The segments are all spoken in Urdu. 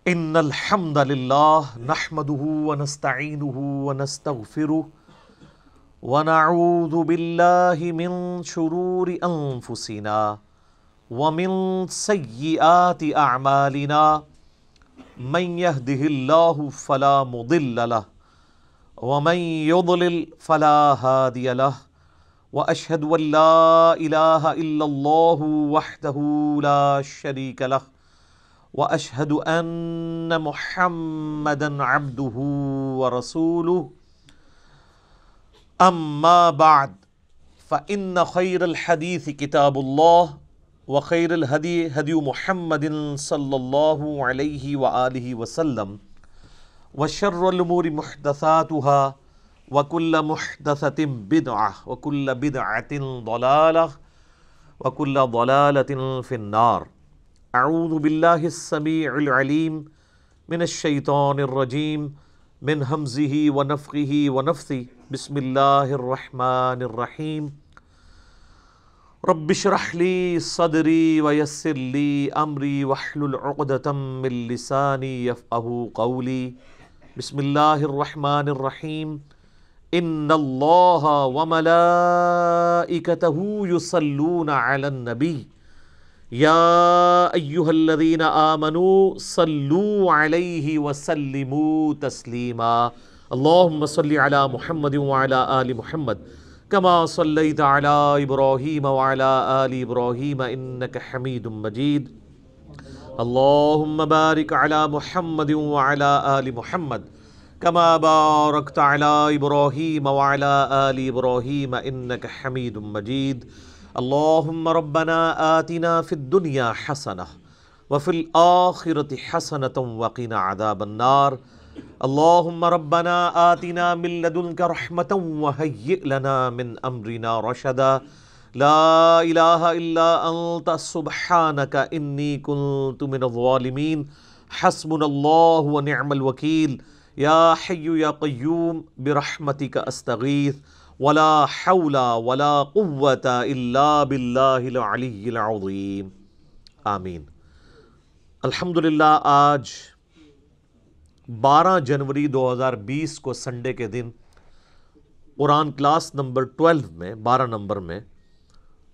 ان الحمد للہ نحمده ونستعینه ونستغفره ونعوذ باللہ من شرور انفسنا ومن سیئات اعمالنا من يهده اللہ فلا مضل له ومن يضلل فلا هادی له واشهد ان لا الہ الا اللہ وحدہ لا شریک له واشهد ان محمدا عبده ورسوله اما بعد فان خير الحديث كتاب الله وخير الهدي هدي محمد صلى الله عليه وآله وسلم وشر الامور محدثاتها وكل محدثة بدعة وكل بدعة ضلالة وكل ضلالة في النار. اعوذ باللہ السمیع العلیم من الشیطان الرجیم من ہمزہ ونفخہ ونفثہ بسم اللہ الرحمن الرحیم رب اشرح لی صدری ویسر لی امری واحلل عقدۃ من لسانی یفقہوا قولی بسم اللہ الرحمن الرحیم ان اللہ وملائکتہ یصلون علی النبی یا ایہا الذین آمنوا صلوا علیہ وسلموا تسلیما اللہم صل علی محمد وعلی آل محمد کما صلیت علی ابراہیم وعلی آل ابراہیم انک حمید مجید اللہم بارک علی محمد وعلی آل محمد کما بارکت علی ابراہیم وعلی آل ابراہیم انک حمید مجید اللہم ربنا آتنا فی الدنیا حسنہ وفی الآخرۃ حسنۃ وقنا عذاب النار اللہم ربنا آتنا من لدنک رحمۃ وہیئ لنا من امرنا رشدا لا الہ الا انت سبحانک انی کنت من الظالمین حسبنا اللہ ونعم الوکیل یا حی یا قیوم برحمتک استغیث ولا حول ولا قوة الا باللہ العلی العظیم آمین. الحمدللہ آج 12 جنوری 2020 کو سنڈے کے دن قرآن کلاس نمبر 12 میں 12 نمبر میں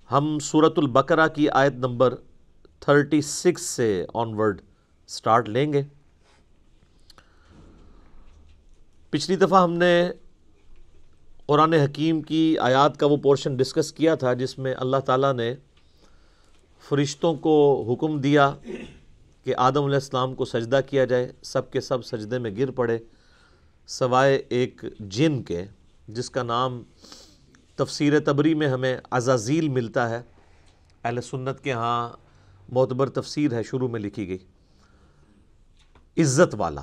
ہم سورۃ البقرہ کی آیت نمبر 36 سے آنورڈ سٹارٹ لیں گے. پچھلی دفعہ ہم نے قرآن حکیم کی آیات کا وہ پورشن ڈسکس کیا تھا جس میں اللہ تعالیٰ نے فرشتوں کو حکم دیا کہ آدم علیہ السلام کو سجدہ کیا جائے. سب کے سب سجدے میں گر پڑے سوائے ایک جن کے جس کا نام تفسیر طبری میں ہمیں عزازیل ملتا ہے. اہل سنت کے ہاں معتبر تفسیر ہے, شروع میں لکھی گئی عزت والا,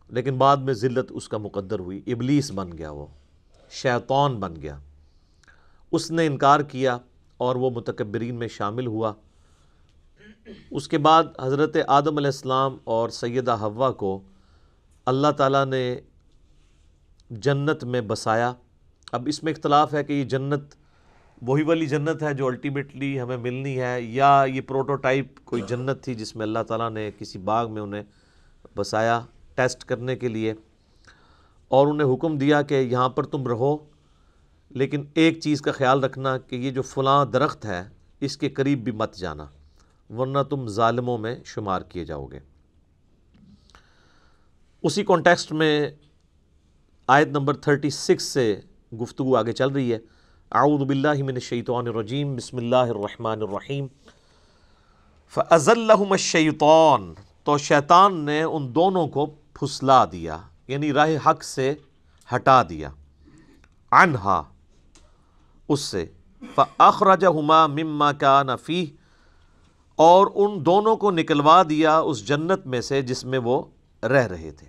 لیکن بعد میں ذلت اس کا مقدر ہوئی. ابلیس بن گیا, وہ شیطان بن گیا. اس نے انکار کیا اور وہ متکبرین میں شامل ہوا. اس کے بعد حضرت آدم علیہ السلام اور سیدہ حوا کو اللہ تعالیٰ نے جنت میں بسایا. اب اس میں اختلاف ہے کہ یہ جنت وہی والی جنت ہے جو الٹیمیٹلی ہمیں ملنی ہے, یا یہ پروٹوٹائپ کوئی جنت تھی جس میں اللہ تعالیٰ نے کسی باغ میں انہیں بسایا ٹیسٹ کرنے کے لیے, اور انہیں حکم دیا کہ یہاں پر تم رہو, لیکن ایک چیز کا خیال رکھنا کہ یہ جو فلاں درخت ہے اس کے قریب بھی مت جانا ورنہ تم ظالموں میں شمار کیے جاؤ گے. اسی کانٹیکسٹ میں آیت نمبر 36 سے گفتگو آگے چل رہی ہے. اعوذ باللہ من الشیطان الرجیم بسم اللہ الرحمن الرحیم فَأَزَلَّهُمَ الشَّيْطَانُ, تو شیطان نے ان دونوں کو پھسلا دیا, یعنی راہ حق سے ہٹا دیا. عنہا, اس سے. فَأَخْرَجَهُمَا مِمَّا كَانَ فِيهِ, اور ان دونوں کو نکلوا دیا اس جنت میں سے جس میں وہ رہ رہے تھے.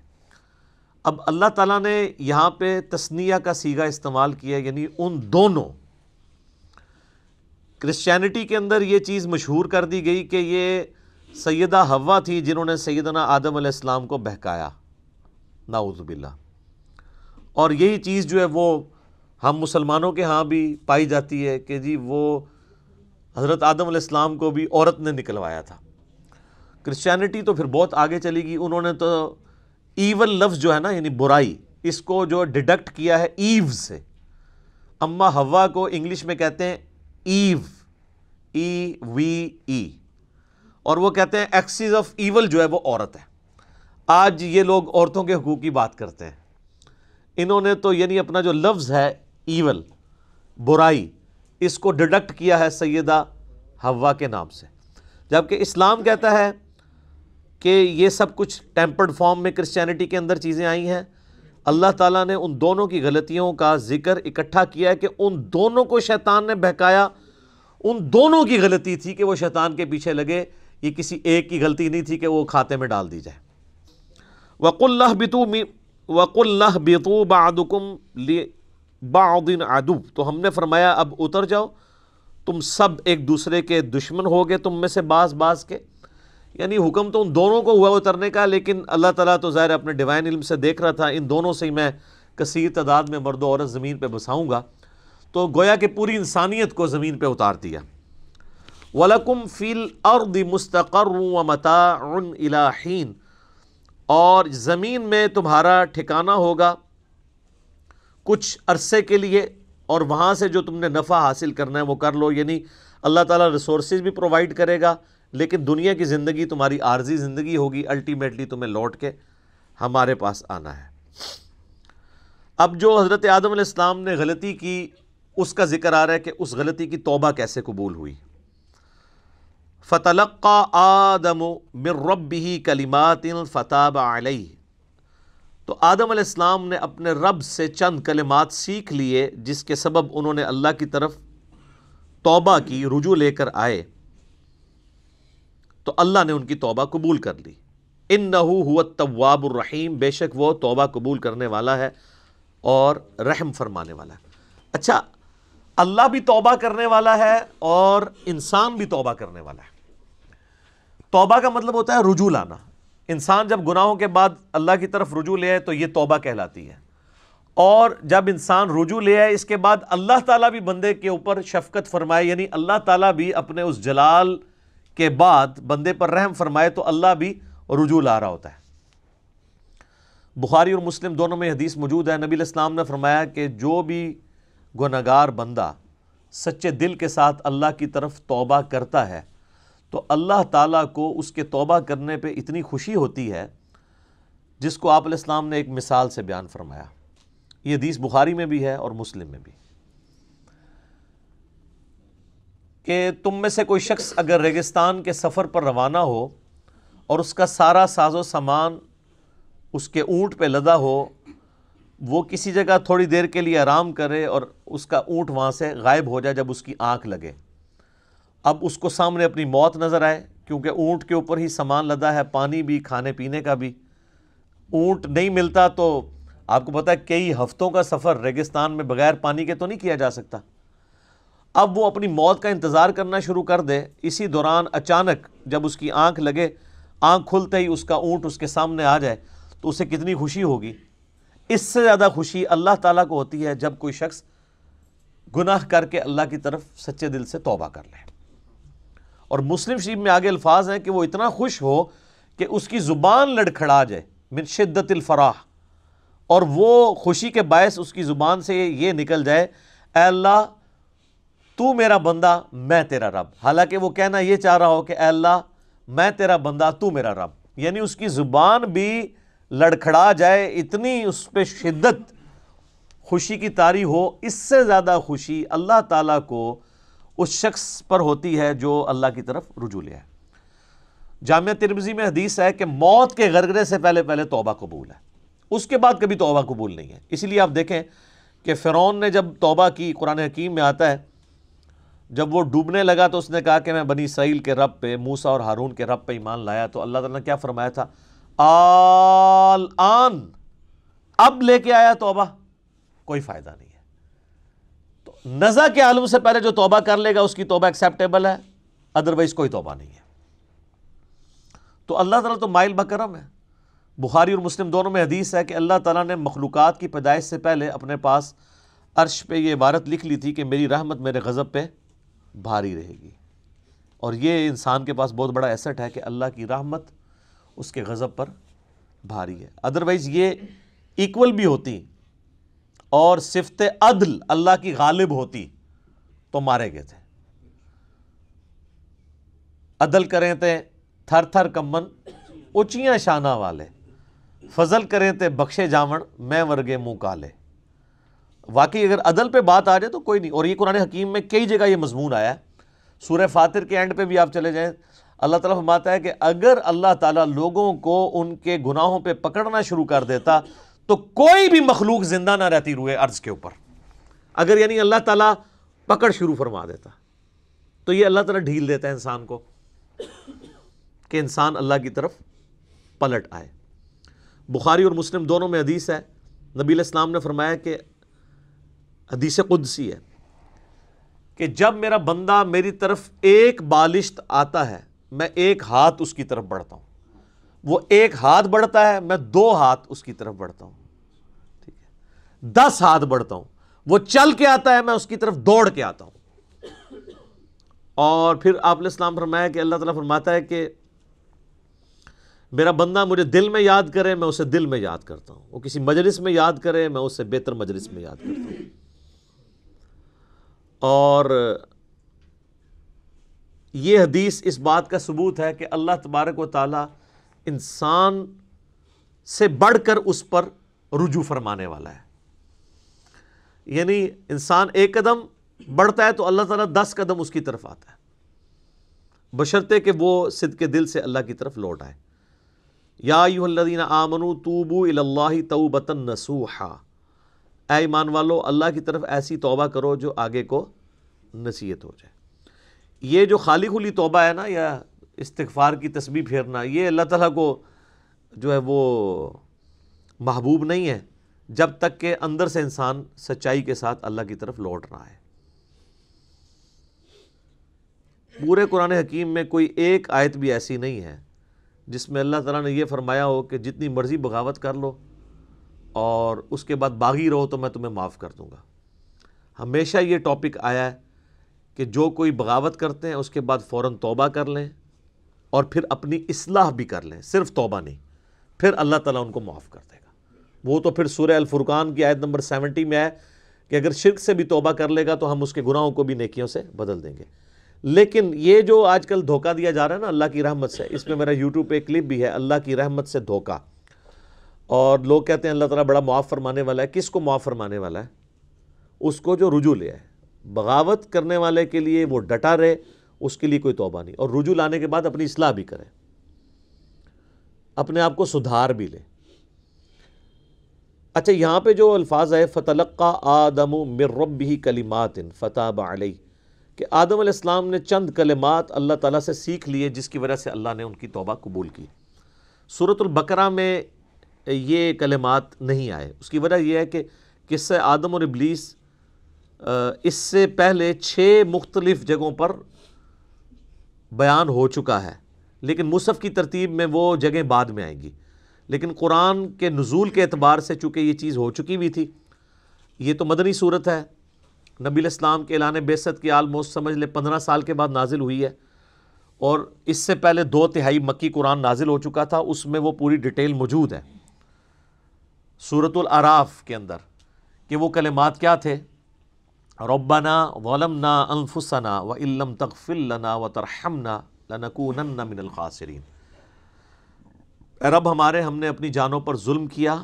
اب اللہ تعالیٰ نے یہاں پہ تثنیہ کا صیغہ استعمال کیا, یعنی ان دونوں. کرسچینٹی کے اندر یہ چیز مشہور کر دی گئی کہ یہ سیدہ حوا تھی جنہوں نے سیدنا آدم علیہ السلام کو بہکایا, نعوذ باللہ. اور یہی چیز جو ہے وہ ہم مسلمانوں کے ہاں بھی پائی جاتی ہے کہ جی وہ حضرت آدم علیہ السلام کو بھی عورت نے نکلوایا تھا. کرسچینٹی تو پھر بہت آگے چلی گئی، انہوں نے تو ایول لفظ جو ہے نا یعنی برائی، اس کو جو ڈیڈکٹ کیا ہے ایو سے. اما حوا کو انگلش میں کہتے ہیں ایو، EVE، اور وہ کہتے ہیں ایکسس آف ایول جو ہے وہ عورت ہے. آج یہ لوگ عورتوں کے حقوق کی بات کرتے ہیں. انہوں نے تو یعنی اپنا جو لفظ ہے ایول، برائی، اس کو ڈیڈکٹ کیا ہے سیدہ حوا کے نام سے، جبکہ اسلام کہتا ہے کہ یہ سب کچھ ٹیمپرڈ فارم میں کرسچینٹی کے اندر چیزیں آئی ہیں. اللہ تعالیٰ نے ان دونوں کی غلطیوں کا ذکر اکٹھا کیا ہے کہ ان دونوں کو شیطان نے بہکایا، ان دونوں کی غلطی تھی کہ وہ شیطان کے پیچھے لگے، یہ کسی ایک کی غلطی نہیں تھی کہ وہ کھاتے میں ڈال دی جائے. وَقُلْ اهْبِطُوا بَعْضُكُمْ لِبَعْضٍ عَدُوٌّ، تو ہم نے فرمایا اب اتر جاؤ، تم سب ایک دوسرے کے دشمن ہوگے، تم میں سے بعض کے. یعنی حکم تو ان دونوں کو ہوا اترنے کا، لیکن اللہ تعالیٰ تو ظاہر اپنے ڈیوائن علم سے دیکھ رہا تھا ان دونوں سے ہی میں کثیر تعداد میں مرد و عورت زمین پہ بساؤں گا، تو گویا کہ پوری انسانیت کو زمین پہ اتار دیا. وَلَكُمْ فِي الْأَرْضِ مُسْتَقَرٌّ وَمَتَاعٌ إِلَىٰ حِينٍ، اور زمین میں تمہارا ٹھکانہ ہوگا کچھ عرصے کے لیے، اور وہاں سے جو تم نے نفع حاصل کرنا ہے وہ کر لو. یعنی اللہ تعالیٰ ریسورسز بھی پرووائڈ کرے گا، لیکن دنیا کی زندگی تمہاری عارضی زندگی ہوگی، الٹیمیٹلی تمہیں لوٹ کے ہمارے پاس آنا ہے. اب جو حضرت آدم علیہ السلام نے غلطی کی اس کا ذکر آ رہا ہے کہ اس غلطی کی توبہ کیسے قبول ہوئی. فَتَلَقَّى آدَمُ مِن رَبِّهِ كَلِمَاتٍ فَتَابَ عَلَيْهِ، تو آدم علیہ السلام نے اپنے رب سے چند کلمات سیکھ لیے جس کے سبب انہوں نے اللہ کی طرف توبہ کی، رجوع لے کر آئے، تو اللہ نے ان کی توبہ قبول کر لی. اِنَّهُ هُوَ التَّوَّابُ الرَّحِيمُ، بے شک وہ توبہ قبول کرنے والا ہے اور رحم فرمانے والا ہے. اچھا، اللہ بھی توبہ کرنے والا ہے اور انسان بھی توبہ کرنے والا ہے. توبہ کا مطلب ہوتا ہے رجوع لانا. انسان جب گناہوں کے بعد اللہ کی طرف رجوع لے آئے تو یہ توبہ کہلاتی ہے. اور جب انسان رجوع لے آئے اس کے بعد اللہ تعالیٰ بھی بندے کے اوپر شفقت فرمائے، یعنی اللہ تعالیٰ بھی اپنے اس جلال کے بعد بندے پر رحم فرمائے، تو اللہ بھی رجوع لا رہا ہوتا ہے. بخاری اور مسلم دونوں میں حدیث موجود ہے. نبی علیہ السلام نے فرمایا کہ جو بھی گنہگار بندہ سچے دل کے ساتھ اللہ کی طرف توبہ کرتا ہے تو اللہ تعالیٰ کو اس کے توبہ کرنے پہ اتنی خوشی ہوتی ہے جس کو آپ علیہ السلام نے ایک مثال سے بیان فرمایا. یہ حدیث بخاری میں بھی ہے اور مسلم میں بھی، کہ تم میں سے کوئی شخص اگر ریگستان کے سفر پر روانہ ہو اور اس کا سارا ساز و سامان اس کے اونٹ پہ لدا ہو، وہ کسی جگہ تھوڑی دیر کے لیے آرام کرے اور اس کا اونٹ وہاں سے غائب ہو جائے جب اس کی آنکھ لگے. اب اس کو سامنے اپنی موت نظر آئے، کیونکہ اونٹ کے اوپر ہی سامان لدا ہے، پانی بھی، کھانے پینے کا بھی. اونٹ نہیں ملتا تو آپ کو پتہ ہے کئی ہفتوں کا سفر ریگستان میں بغیر پانی کے تو نہیں کیا جا سکتا. اب وہ اپنی موت کا انتظار کرنا شروع کر دے، اسی دوران اچانک جب اس کی آنکھ لگے، آنکھ کھلتے ہی اس کا اونٹ اس کے سامنے آ جائے تو اسے کتنی خوشی ہوگی. اس سے زیادہ خوشی اللہ تعالیٰ کو ہوتی ہے جب کوئی شخص گناہ کر کے اللہ کی طرف سچے دل سے توبہ کر لے. اور مسلم شریف میں آگے الفاظ ہیں کہ وہ اتنا خوش ہو کہ اس کی زبان لڑکھڑا جائے، من شدت الفرح، اور وہ خوشی کے باعث اس کی زبان سے یہ نکل جائے، اے اللہ تو میرا بندہ میں تیرا رب. حالانکہ وہ کہنا یہ چاہ رہا ہو کہ اے اللہ میں تیرا بندہ تو میرا رب، یعنی اس کی زبان بھی لڑکھڑا جائے، اتنی اس پہ شدت خوشی کی طاری ہو. اس سے زیادہ خوشی اللہ تعالیٰ کو اس شخص پر ہوتی ہے جو اللہ کی طرف رجوع لے آئے. جامعہ ترمذی میں حدیث ہے کہ موت کے غرغرے سے پہلے توبہ قبول ہے، اس کے بعد کبھی توبہ قبول نہیں ہے. اسی لیے آپ دیکھیں کہ فرعون نے جب توبہ کی، قرآن حکیم میں آتا ہے جب وہ ڈوبنے لگا تو اس نے کہا کہ میں بنی اسرائیل کے رب پہ، موسیٰ اور ہارون کے رب پہ ایمان لایا، تو اللہ تعالیٰ نے کیا فرمایا تھا؟ الآن، اب لے کے آیا توبہ، کوئی فائدہ نہیں ہے. تو نزع کے عالم سے پہلے جو توبہ کر لے گا اس کی توبہ ایکسیپٹیبل ہے، ادروائز کوئی توبہ نہیں ہے. تو اللہ تعالیٰ تو مائل بکرم ہے. بخاری اور مسلم دونوں میں حدیث ہے کہ اللہ تعالیٰ نے مخلوقات کی پیدائش سے پہلے اپنے پاس عرش پہ یہ عبارت لکھ لی تھی کہ میری رحمت میرے غضب پہ بھاری رہے گی. اور یہ انسان کے پاس بہت بڑا ایسٹ ہے کہ اللہ کی رحمت اس کے غضب پر بھاری ہے. ادروائز یہ ایکول بھی ہوتی اور صفت عدل اللہ کی غالب ہوتی تو مارے گئے تھے. عدل کریں تے تھر تھر کمن اچیاں شانہ والے، فضل کریں تے بخشے جاون میں ورگے منہ کالے. واقعی اگر عدل پہ بات آ جائے تو کوئی نہیں. اور یہ قرآن حکیم میں کئی جگہ یہ مضمون آیا ہے. سورہ فاطر کے اینڈ پہ بھی آپ چلے جائیں، اللہ تعالیٰ فرماتا ہے کہ اگر اللہ تعالیٰ لوگوں کو ان کے گناہوں پہ پکڑنا شروع کر دیتا تو کوئی بھی مخلوق زندہ نہ رہتی روئے ارض کے اوپر. اگر یعنی اللہ تعالیٰ پکڑ شروع فرما دیتا تو یہ اللہ تعالیٰ ڈھیل دیتا ہے انسان کو کہ انسان اللہ کی طرف پلٹ آئے. بخاری اور مسلم دونوں میں حدیث ہے، نبی علیہ السلام نے فرمایا کہ حدیث قدسی ہے کہ جب میرا بندہ میری طرف ایک بالشت آتا ہے میں ایک ہاتھ اس کی طرف بڑھتا ہوں، وہ ایک ہاتھ بڑھتا ہے میں 2 ہاتھ اس کی طرف بڑھتا ہوں، ٹھیک ہے، 10 ہاتھ بڑھتا ہوں، وہ چل کے آتا ہے میں اس کی طرف دوڑ کے آتا ہوں. اور پھر آپ علیہ السلام فرمایا کہ اللہ تعالیٰ فرماتا ہے کہ میرا بندہ مجھے دل میں یاد کرے میں اسے دل میں یاد کرتا ہوں، وہ کسی مجلس میں یاد کرے میں اسے بہتر مجلس میں یاد کرتا ہوں. اور یہ حدیث اس بات کا ثبوت ہے کہ اللہ تبارک و تعالی انسان سے بڑھ کر اس پر رجوع فرمانے والا ہے. یعنی انسان ایک قدم بڑھتا ہے تو اللہ تعالیٰ 10 قدم اس کی طرف آتا ہے، بشرطے کہ وہ صدق دل سے اللہ کی طرف لوٹ آئے. یا ایھا الذین آمنوا توبوا الی اللہ توبۃ نصوحا، اے ایمان والو اللہ کی طرف ایسی توبہ کرو جو آگے کو نصیحت ہو جائے. یہ جو خالی خلی توبہ ہے نا یا استغفار کی تسبیح پھیرنا، یہ اللہ تعالیٰ کو جو ہے وہ محبوب نہیں ہے جب تک کہ اندر سے انسان سچائی کے ساتھ اللہ کی طرف لوٹ رہا ہے. پورے قرآن حکیم میں کوئی ایک آیت بھی ایسی نہیں ہے جس میں اللہ تعالیٰ نے یہ فرمایا ہو کہ جتنی مرضی بغاوت کر لو اور اس کے بعد باغی رہو تو میں تمہیں معاف کر دوں گا. ہمیشہ یہ ٹاپک آیا ہے کہ جو کوئی بغاوت کرتے ہیں اس کے بعد فوراً توبہ کر لیں اور پھر اپنی اصلاح بھی کر لیں، صرف توبہ نہیں، پھر اللہ تعالیٰ ان کو معاف کر دے گا. وہ تو پھر سورہ الفرقان کی آیت نمبر 70 میں ہے کہ اگر شرک سے بھی توبہ کر لے گا تو ہم اس کے گناہوں کو بھی نیکیوں سے بدل دیں گے. لیکن یہ جو آج کل دھوکہ دیا جا رہا ہے نا اللہ کی رحمت سے، اس میں میرا یوٹیوب پہ ایک کلپ بھی ہے، اللہ کی رحمت سے دھوکہ. اور لوگ کہتے ہیں اللہ تعالیٰ بڑا معاف فرمانے والا ہے. کس کو معاف فرمانے والا ہے؟ اس کو جو رجوع لے آئے. بغاوت کرنے والے کے لیے وہ ڈٹا رہے، اس کے لیے کوئی توبہ نہیں، اور رجوع لانے کے بعد اپنی اصلاح بھی کرے، اپنے آپ کو سدھار بھی لے. اچھا یہاں پہ جو الفاظ ہے فَتَلَقَّى آدَمُ مِن رَبِّهِ كَلِمَاتٍ فَتَابَ عَلَيْهِ، کہ آدم علیہ السلام نے چند کلمات اللہ تعالیٰ سے سیکھ لیے جس کی وجہ سے اللہ نے ان کی توبہ قبول کی. سورۃ البقرہ میں یہ کلمات نہیں آئے. اس کی وجہ یہ ہے کہ قصہ آدم اور ابلیس اس سے پہلے 6 مختلف جگہوں پر بیان ہو چکا ہے، لیکن مصحف کی ترتیب میں وہ جگہیں بعد میں آئیں گی. لیکن قرآن کے نزول کے اعتبار سے چونکہ یہ چیز ہو چکی ہوئی تھی، یہ تو مدنی صورت ہے، نبی علیہ السلام کے اعلان بعثت کی آلموسٹ سمجھ لے 15 سال کے بعد نازل ہوئی ہے، اور اس سے پہلے 2/3 مکی قرآن نازل ہو چکا تھا. اس میں وہ پوری ڈیٹیل موجود ہے سورۃ الاعراف کے اندر کہ وہ کلمات کیا تھے. ربنا ظلمنا انفسنا وان لم تغفر لنا وترحمنا لنکونن من الخاسرین، اے رب ہمارے ہم نے اپنی جانوں پر ظلم کیا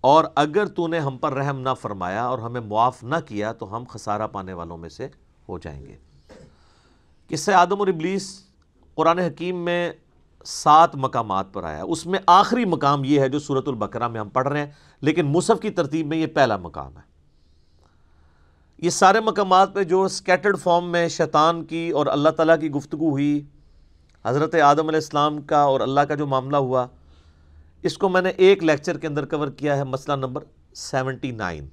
اور اگر تو نے ہم پر رحم نہ فرمایا اور ہمیں معاف نہ کیا تو ہم خسارہ پانے والوں میں سے ہو جائیں گے. قصہ آدم اور ابلیس قرآن حکیم میں 7 مقامات پر آیا. اس میں آخری مقام یہ ہے جو سورۃ البقرہ میں ہم پڑھ رہے ہیں، لیکن مصحف کی ترتیب میں یہ پہلا مقام ہے. یہ سارے مقامات پہ جو سکیٹرڈ فارم میں شیطان کی اور اللہ تعالیٰ کی گفتگو ہوئی، حضرت آدم علیہ السلام کا اور اللہ کا جو معاملہ ہوا، اس کو میں نے ایک لیکچر کے اندر کور کیا ہے، مسئلہ نمبر 79،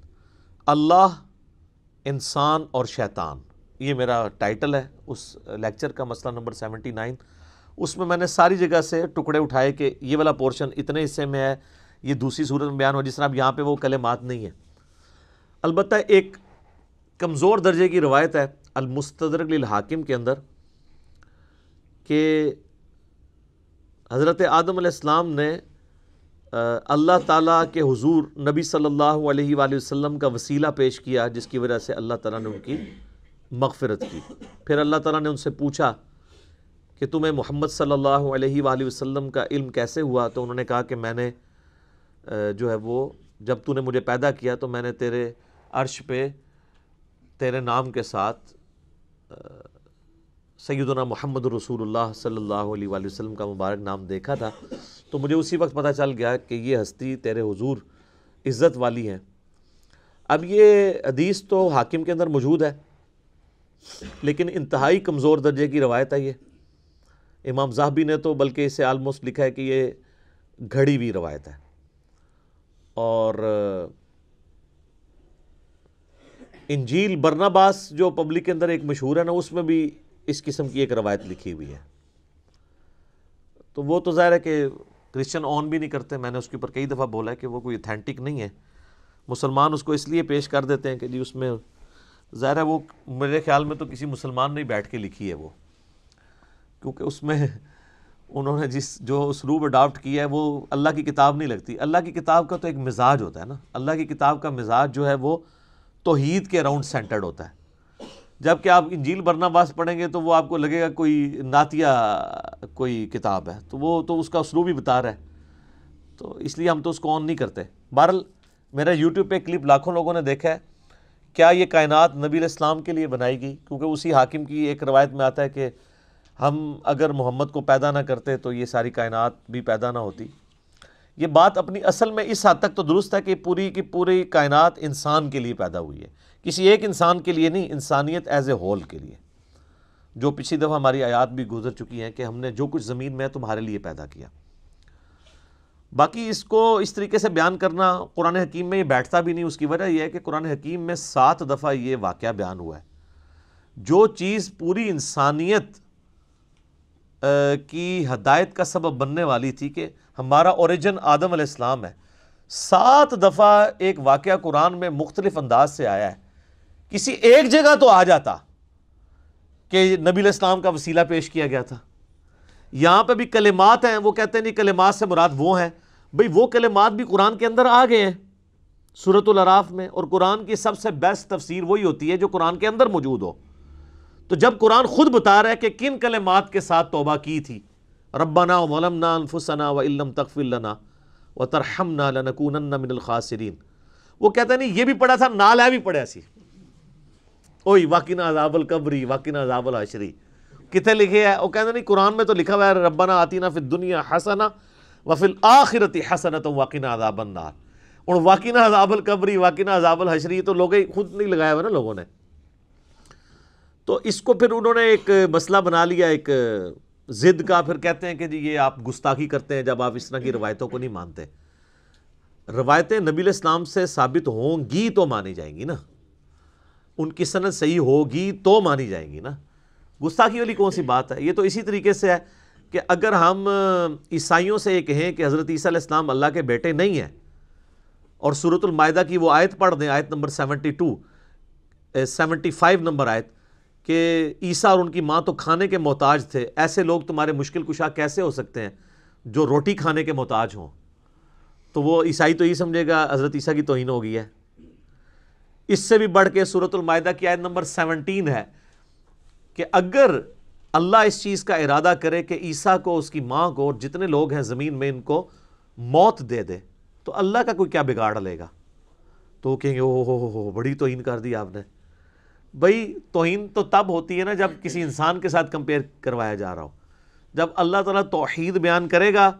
اللہ، انسان اور شیطان. یہ میرا ٹائٹل ہے اس لیکچر کا، مسئلہ نمبر 79. اس میں نے ساری جگہ سے ٹکڑے اٹھائے کہ یہ والا پورشن اتنے حصے میں ہے، یہ دوسری صورت میں بیان ہو، جس طرح اب یہاں پہ وہ کلمات نہیں ہیں. البتہ ایک کمزور درجے کی روایت ہے المستدرک للحاکم کے اندر کہ حضرت آدم علیہ السلام نے اللہ تعالیٰ کے حضور نبی صلی اللہ علیہ وآلہ وسلم کا وسیلہ پیش کیا، جس کی وجہ سے اللہ تعالیٰ نے ان کی مغفرت کی۔ پھر اللہ تعالیٰ نے ان سے پوچھا کہ تمہیں محمد صلی اللہ علیہ وآلہ وسلم کا علم کیسے ہوا؟ تو انہوں نے کہا کہ میں نے جو ہے وہ جب تو نے مجھے پیدا کیا تو میں نے تیرے عرش پہ تیرے نام کے ساتھ سیدنا محمد رسول اللہ صلی اللہ علیہ وآلہ وسلم کا مبارک نام دیکھا تھا، تو مجھے اسی وقت پتہ چل گیا کہ یہ ہستی تیرے حضور عزت والی ہیں۔ اب یہ حدیث تو حاکم کے اندر موجود ہے، لیکن انتہائی کمزور درجے کی روایت ہے یہ۔ امام ذہبی نے تو بلکہ اسے آلموسٹ لکھا ہے کہ یہ گھڑی ہوئی روایت ہے، اور انجیل برناباس جو پبلک کے اندر ایک مشہور ہے نا، اس میں بھی اس قسم کی ایک روایت لکھی ہوئی ہے۔ تو وہ تو ظاہر ہے کہ کرسچن آن بھی نہیں کرتے، میں نے اس کے اوپر کئی دفعہ بولا ہے کہ وہ کوئی اتھینٹک نہیں ہے۔ مسلمان اس کو اس لیے پیش کر دیتے ہیں کہ جی اس میں ظاہر ہے وہ میرے خیال میں تو کسی مسلمان نے بیٹھ کے لکھی ہے وہ، کیونکہ اس میں انہوں نے جو اسلوب اڈاپٹ کیا ہے وہ اللہ کی کتاب نہیں لگتی۔ اللہ کی کتاب کا تو ایک مزاج ہوتا ہے نا، اللہ کی کتاب کا مزاج جو ہے وہ توحید کے اراؤنڈ سینٹرڈ ہوتا ہے، جبکہ آپ انجیل برناباس پڑھیں گے تو وہ آپ کو لگے گا کوئی نعتیہ کوئی کتاب ہے، تو وہ تو اس کا اسلوب ہی بتا رہا ہے، تو اس لیے ہم تو اس کو آن نہیں کرتے۔ بہرحال میرا یوٹیوب پہ کلپ لاکھوں لوگوں نے دیکھا ہے۔ کیا یہ کائنات نبی علیہ السلام کے لیے بنائی گئی؟ کیونکہ اسی حاکم کی ایک روایت میں آتا ہے کہ ہم اگر محمد کو پیدا نہ کرتے تو یہ ساری کائنات بھی پیدا نہ ہوتی۔ یہ بات اپنی اصل میں اس حد تک تو درست ہے کہ پوری کی پوری کائنات انسان کے لیے پیدا ہوئی ہے، کسی ایک انسان کے لیے نہیں، انسانیت ایز اے ہول کے لیے، جو پچھلی دفعہ ہماری آیات بھی گزر چکی ہیں کہ ہم نے جو کچھ زمین میں ہے تمہارے لیے پیدا کیا۔ باقی اس کو اس طریقے سے بیان کرنا قرآن حکیم میں یہ بیٹھتا بھی نہیں۔ اس کی وجہ یہ ہے کہ قرآن حکیم میں 7 دفعہ یہ واقعہ بیان ہوا ہے۔ جو چیز پوری انسانیت کی ہدایت کا سبب بننے والی تھی کہ ہمارا اوریجن آدم علیہ السلام ہے، 7 دفعہ ایک واقعہ قرآن میں مختلف انداز سے آیا ہے۔ کسی ایک جگہ تو آ جاتا کہ نبی علیہ السلام کا وسیلہ پیش کیا گیا تھا۔ یہاں پہ بھی کلمات ہیں، وہ کہتے ہیں نہیں کلمات سے مراد وہ ہیں، بھئی وہ کلمات بھی قرآن کے اندر آ گئے ہیں سورۃ الاعراف میں، اور قرآن کی سب سے بیسٹ تفسیر وہی ہوتی ہے جو قرآن کے اندر موجود ہو۔ تو جب قرآن خود بتا رہا ہے کہ کن کلمات کے ساتھ توبہ کی تھی، ربنا ظلمنا انفسنا وان لم تغفر لنا وترحمنا لنکونن من الخاسرین، وہ کہتا ہے نہیں یہ بھی پڑھا تھا، نال ہے بھی پڑھا سی، اوئی واقعنا عذاب القبری واقعنا عذاب الحشری، کتنے لکھے ہے؟ وہ کہتے نہیں قرآن میں تو لکھا ہوا ہے ربنا آتینا فی الدنیا حسنہ وفی الآخرۃ حسنۃ وقنا عذاب النار، اور واقعنا عذاب القبری واقعنا عذاب الحشری تو لوگ خود نہیں لگایا ہوا نا لوگوں نے۔ تو اس کو پھر انہوں نے ایک مسئلہ بنا لیا، ایک ضد کا، پھر کہتے ہیں کہ جی یہ آپ گستاخی کرتے ہیں جب آپ اس طرح کی روایتوں کو نہیں مانتے۔ روایتیں نبی علیہ السلام سے ثابت ہوں گی تو مانی جائیں گی نا، ان کی سند صحیح ہوگی تو مانی جائیں گی نا، گستاخی والی کون سی بات ہے؟ یہ تو اسی طریقے سے ہے کہ اگر ہم عیسائیوں سے یہ کہیں کہ حضرت عیسیٰ علیہ السلام اللہ کے بیٹے نہیں ہیں، اور سورۃ المائدہ کی وہ آیت پڑھ دیں، آیت نمبر 75 نمبر آیت، کہ عیسیٰ اور ان کی ماں تو کھانے کے محتاج تھے، ایسے لوگ تمہارے مشکل کشا کیسے ہو سکتے ہیں جو روٹی کھانے کے محتاج ہوں؟ تو وہ عیسائی تو یہ سمجھے گا حضرت عیسیٰ کی توہین ہو گئی ہے۔ اس سے بھی بڑھ کے سورۃ المائدہ کی آیت نمبر 17 ہے کہ اگر اللہ اس چیز کا ارادہ کرے کہ عیسیٰ کو، اس کی ماں کو، اور جتنے لوگ ہیں زمین میں ان کو موت دے دے تو اللہ کا کوئی کیا بگاڑ لے گا؟ تو وہ کہیں گے او بڑی توہین کر دی آپ نے۔ بھئی توہین تو تب ہوتی ہے نا جب کسی انسان کے ساتھ کمپیئر کروایا جا رہا ہو۔ جب اللہ تعالیٰ توحید بیان کرے گا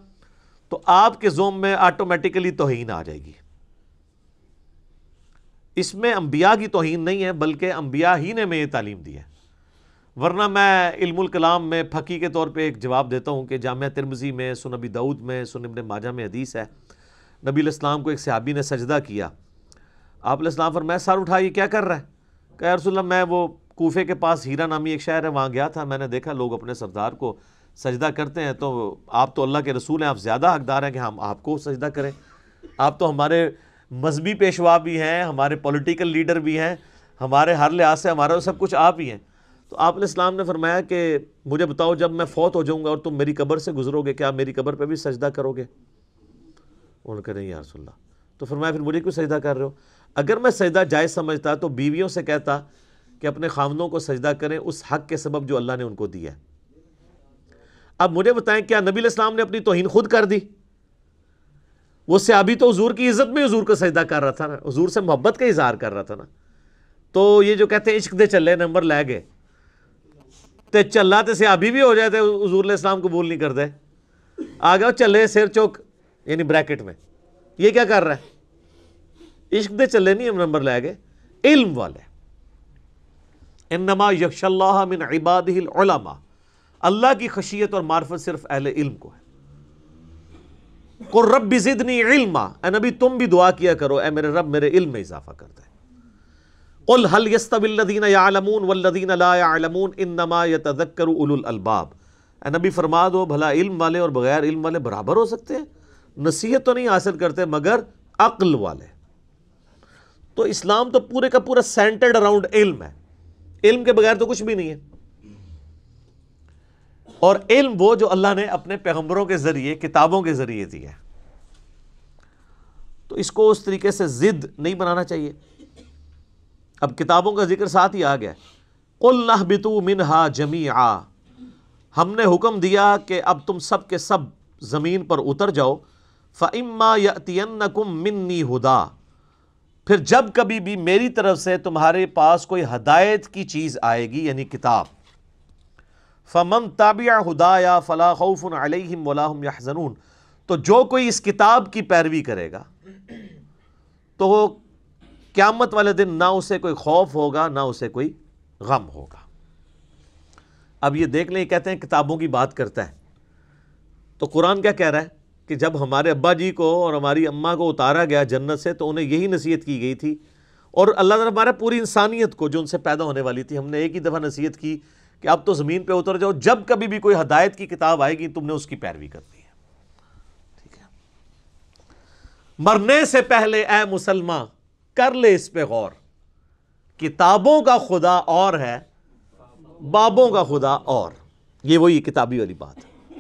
تو آپ کے ذوم میں آٹومیٹیکلی توہین آ جائے گی۔ اس میں انبیاء کی توہین نہیں ہے، بلکہ انبیاء ہی نے ہمیں یہ تعلیم دی ہے۔ ورنہ میں علم الکلام میں پھکی کے طور پہ ایک جواب دیتا ہوں کہ جامعہ ترمذی میں، سنن ابی داؤد میں، سنن ابن ماجہ میں حدیث ہے، نبی علیہ السلام کو ایک صحابی نے سجدہ کیا، آپ علیہ السلام فرمایا سر اٹھا یہ کیا کر رہا ہے؟ کہ یا رسول اللہ میں وہ کوفے کے پاس ہیرا نامی ایک شہر ہے وہاں گیا تھا، میں نے دیکھا لوگ اپنے سردار کو سجدہ کرتے ہیں، تو آپ تو اللہ کے رسول ہیں، آپ زیادہ حقدار ہیں کہ ہم آپ کو سجدہ کریں، آپ تو ہمارے مذہبی پیشوا بھی ہیں، ہمارے پولیٹیکل لیڈر بھی ہیں، ہمارے ہر لحاظ سے ہمارا سب کچھ آپ ہی ہیں۔ تو آپ علیہ السلام نے فرمایا کہ مجھے بتاؤ جب میں فوت ہو جاؤں گا اور تم میری قبر سے گزرو گے، کیا میری قبر پہ بھی سجدہ کرو گے؟ انہوں نے کہا نہیں یا رسول اللہ۔ تو فرمایا پھر مجھے کیوں سجدہ کر رہے ہو؟ اگر میں سجدہ جائز سمجھتا تو بیویوں سے کہتا کہ اپنے خاوندوں کو سجدہ کریں اس حق کے سبب جو اللہ نے ان کو دیا ہے۔ اب مجھے بتائیں کیا نبی علیہ السلام نے اپنی توہین خود کر دی؟ وہ صحابی تو حضور کی عزت میں حضور کو سجدہ کر رہا تھا نا، حضور سے محبت کا اظہار کر رہا تھا نا۔ تو یہ جو کہتے ہیں عشق دے چلے نمبر لے گئے تے چلا تے صحابی بھی ہو جائے تے حضور علیہ السلام قبول نہیں کر دے، آ گیا چلے سر چوک یعنی بریکٹ میں، یہ کیا کر رہا ہے؟ عشق دے چلے نہیں ہم نمبر لے گئے، علم والے۔ انما یخشی اللہ من عبادہ العلماء، اللہ کی خشیت اور معرفت صرف اہل علم کو ہے۔ قل رب زدنی علما، اے نبی تم بھی دعا کیا کرو اے میرے رب میرے علم میں اضافہ کر دے۔ قل هل يستوي الذين يعلمون والذين لا يعلمون انما يتذكر اولو الالباب، اے نبی فرما دو بھلا علم والے اور بغیر علم والے برابر ہو سکتے ہیں؟ نصیحت تو نہیں حاصل کرتے مگر عقل والے۔ تو اسلام تو پورے کا پورا سینٹرڈ اراؤنڈ علم ہے، علم کے بغیر تو کچھ بھی نہیں ہے۔ اور علم وہ جو اللہ نے اپنے پیغمبروں کے ذریعے کتابوں کے ذریعے دیا ہے، تو اس کو اس طریقے سے ضد نہیں بنانا چاہیے۔ اب کتابوں کا ذکر ساتھ ہی آ گیا، قُلْ نَهْبِطُوا مِنْهَا جَمِيعًا، ہم نے حکم دیا کہ اب تم سب کے سب زمین پر اتر جاؤ، فَإِمَّا يَأْتِيَنَّكُم مِّنِّي هُدًى، پھر جب کبھی بھی میری طرف سے تمہارے پاس کوئی ہدایت کی چیز آئے گی یعنی کتاب، فَمَن تَبِعَ هُدَايَا فَلَا خَوْفٌ عَلَيْهِمْ وَلَا هُمْ يَحْزَنُونَ، تو جو کوئی اس کتاب کی پیروی کرے گا تو وہ قیامت والے دن نہ اسے کوئی خوف ہوگا نہ اسے کوئی غم ہوگا۔ اب یہ دیکھ لیں، کہتے ہیں کتابوں کی بات کرتا ہے، تو قرآن کیا کہہ رہا ہے کہ جب ہمارے ابا جی کو اور ہماری اماں کو اتارا گیا جنت سے تو انہیں یہی نصیحت کی گئی تھی، اور اللہ تعالیٰ ہمارے پوری انسانیت کو جو ان سے پیدا ہونے والی تھی، ہم نے ایک ہی دفعہ نصیحت کی کہ اب تو زمین پہ اتر جاؤ، جب کبھی بھی کوئی ہدایت کی کتاب آئے گی تم نے اس کی پیروی کرنی ہے۔ ٹھیک ہے، مرنے سے پہلے اے مسلمان کر لے اس پہ غور، کتابوں کا خدا اور ہے بابوں کا خدا اور۔ یہ وہی کتابی والی بات ہے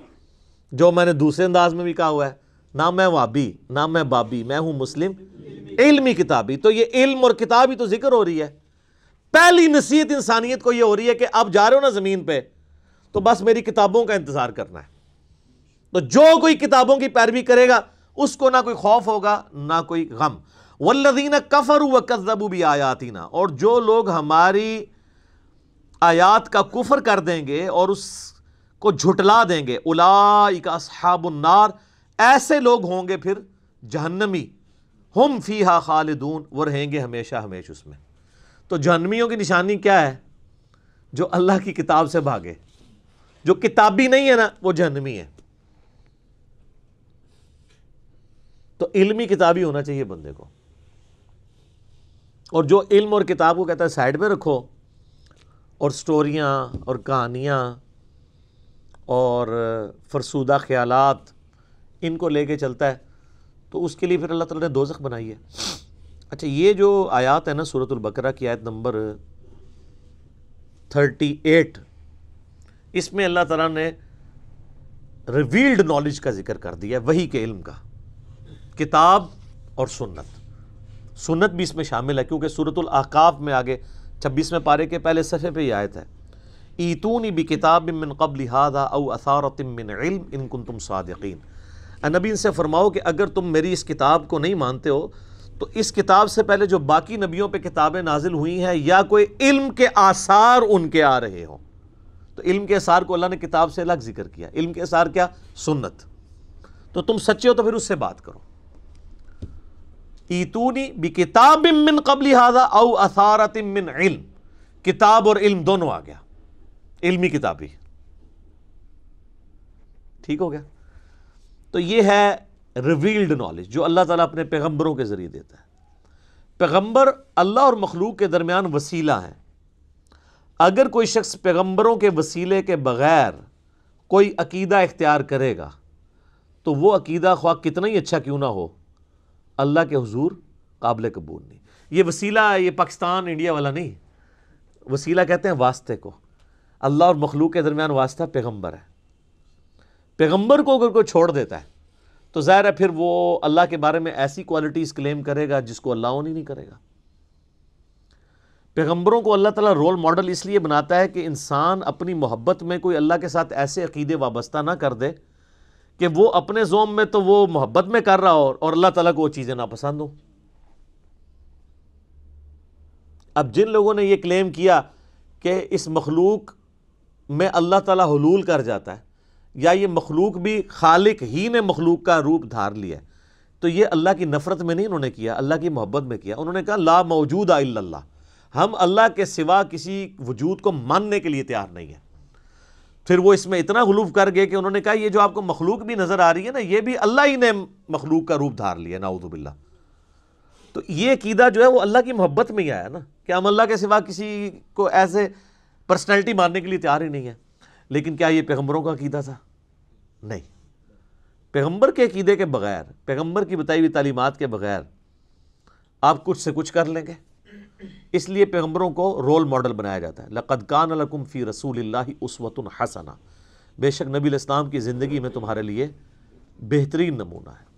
جو میں نے دوسرے انداز میں بھی کہا ہوا ہے، نہ میں وابی نہ میں بابی، میں ہوں مسلم علمی کتابی۔ تو یہ علم اور کتابی تو ذکر ہو رہی ہے، پہلی نصیحت انسانیت کو یہ ہو رہی ہے کہ اب جا رہے ہو نا زمین پہ تو بس میری کتابوں کا انتظار کرنا ہے۔ تو جو کوئی کتابوں کی پیروی کرے گا اس کو نہ کوئی خوف ہوگا نہ کوئی غم۔ والذین کفروا وکذبوا بآیاتنا، اور جو لوگ ہماری آیات کا کفر کر دیں گے اور اس کو جھٹلا دیں گے، اولئک اصحاب النار، ایسے لوگ ہوں گے پھر جہنمی، ہم فیہا خالدون، وہ رہیں گے ہمیشہ ہمیشہ اس میں۔ تو جہنمیوں کی نشانی کیا ہے؟ جو اللہ کی کتاب سے بھاگے، جو کتابی نہیں ہے نا وہ جہنمی ہے۔ تو علمی کتابی ہونا چاہیے بندے کو، اور جو علم اور کتاب کو کہتا ہے سائیڈ میں رکھو، اور سٹوریاں اور کہانیاں اور فرسودہ خیالات ان کو لے کے چلتا ہے، تو اس کے لیے پھر اللہ تعالیٰ نے دوزخ بنائی ہے۔ اچھا، یہ جو آیات ہے نا سورۃ البقرہ کی آیت نمبر 38، اس میں اللہ تعالیٰ نے ریویلڈ نالج کا ذکر کر دیا ہے، وحی کے علم کا، کتاب اور سنت بھی اس میں شامل ہے، کیونکہ سورۃ الاحقاف میں آگے 26ویں پارے کے پہلے صفحے پہ یہ آیت ہے، ایتونی بکتاب من قبل ھذا او اثارۃ من علم ان کنتم صادقین، اے نبی ان سے فرماؤ کہ اگر تم میری اس کتاب کو نہیں مانتے ہو تو اس کتاب سے پہلے جو باقی نبیوں پہ کتابیں نازل ہوئی ہیں یا کوئی علم کے آثار ان کے آ رہے ہوں۔ تو علم کے آثار کو اللہ نے کتاب سے الگ ذکر کیا، علم کے آثار کیا؟ سنت۔ تو تم سچے ہو تو پھر اس سے بات کرو، ایتونی بکتاب من قبل ھذا او اثارۃ من علم، کتاب اور علم دونوں آ گیا، علمی کتابی، ٹھیک ہو گیا۔ تو یہ ہے ریویلڈ نالج جو اللہ تعالیٰ اپنے پیغمبروں کے ذریعے دیتا ہے۔ پیغمبر اللہ اور مخلوق کے درمیان وسیلہ ہیں، اگر کوئی شخص پیغمبروں کے وسیلے کے بغیر کوئی عقیدہ اختیار کرے گا تو وہ عقیدہ خواہ کتنا ہی اچھا کیوں نہ ہو اللہ کے حضور قابل قبول نہیں۔ یہ وسیلہ یہ پاکستان انڈیا والا نہیں، وسیلہ کہتے ہیں واسطے کو، اللہ اور مخلوق کے درمیان واسطہ پیغمبر ہے. پیغمبر کو اگر کوئی چھوڑ دیتا ہے تو ظاہر ہے پھر وہ اللہ کے بارے میں ایسی کوالٹیز کلیم کرے گا جس کو اللہ اون ہی نہیں کرے گا. پیغمبروں کو اللہ تعالیٰ رول ماڈل اس لیے بناتا ہے کہ انسان اپنی محبت میں کوئی اللہ کے ساتھ ایسے عقیدے وابستہ نہ کر دے کہ وہ اپنے ذوم میں تو وہ محبت میں کر رہا ہو اور اللہ تعالیٰ کو وہ چیزیں ناپسند ہوں. اب جن لوگوں نے یہ کلیم کیا کہ اس مخلوق میں اللہ تعالیٰ حلول کر جاتا ہے یا یہ مخلوق بھی خالق ہی نے مخلوق کا روپ دھار لیا ہے، تو یہ اللہ کی نفرت میں نہیں انہوں نے کیا، اللہ کی محبت میں کیا. انہوں نے کہا لا موجود الا اللہ، ہم اللہ کے سوا کسی وجود کو ماننے کے لیے تیار نہیں ہیں. پھر وہ اس میں اتنا غلو کر گئے کہ انہوں نے کہا یہ جو آپ کو مخلوق بھی نظر آ رہی ہے نا، یہ بھی اللہ ہی نے مخلوق کا روپ دھار لیا، نعوذ باللہ. تو یہ عقیدہ جو ہے وہ اللہ کی محبت میں ہی آیا نا، کہ ہم اللہ کے سوا کسی کو ایسے پرسنالٹی ماننے کے لیے تیار ہی نہیں ہے. لیکن کیا یہ پیغمبروں کا عقیدہ تھا؟ نہیں. پیغمبر کے عقیدے کے بغیر، پیغمبر کی بتائی ہوئی تعلیمات کے بغیر آپ کچھ سے کچھ کر لیں گے. اس لیے پیغمبروں کو رول ماڈل بنایا جاتا ہے. لقد کان لکم فی رسول اللہ اسوۃ حسنہ، بے شک نبی علیہ السلام کی زندگی میں تمہارے لیے بہترین نمونہ ہے.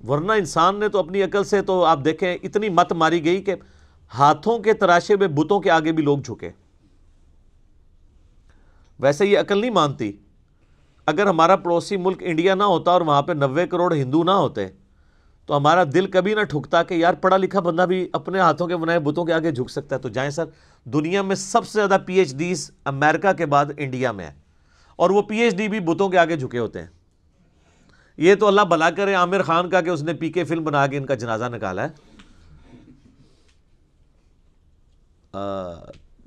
ورنہ انسان نے تو اپنی عقل سے تو آپ دیکھیں اتنی مت ماری گئی کہ ہاتھوں کے تراشے ہوئے بتوں کے آگے بھی لوگ جھکے. ویسے یہ عقل نہیں مانتی. اگر ہمارا پڑوسی ملک انڈیا نہ ہوتا اور وہاں پہ 90 کروڑ ہندو نہ ہوتے تو ہمارا دل کبھی نہ ٹھکتا کہ یار پڑھا لکھا بندہ بھی اپنے ہاتھوں کے بنائے بتوں کے آگے جھک سکتا ہے. تو جائیں سر، دنیا میں سب سے زیادہ پی ایچ ڈیز امریکہ کے بعد انڈیا میں ہے، اور وہ پی ایچ ڈی بھی بتوں کے آگے جھکے ہوتے ہیں. یہ تو اللہ بھلا کرے عامر خان کا کہ اس نے پی کے فلم بنا کے ان کا جنازہ نکالا ہے.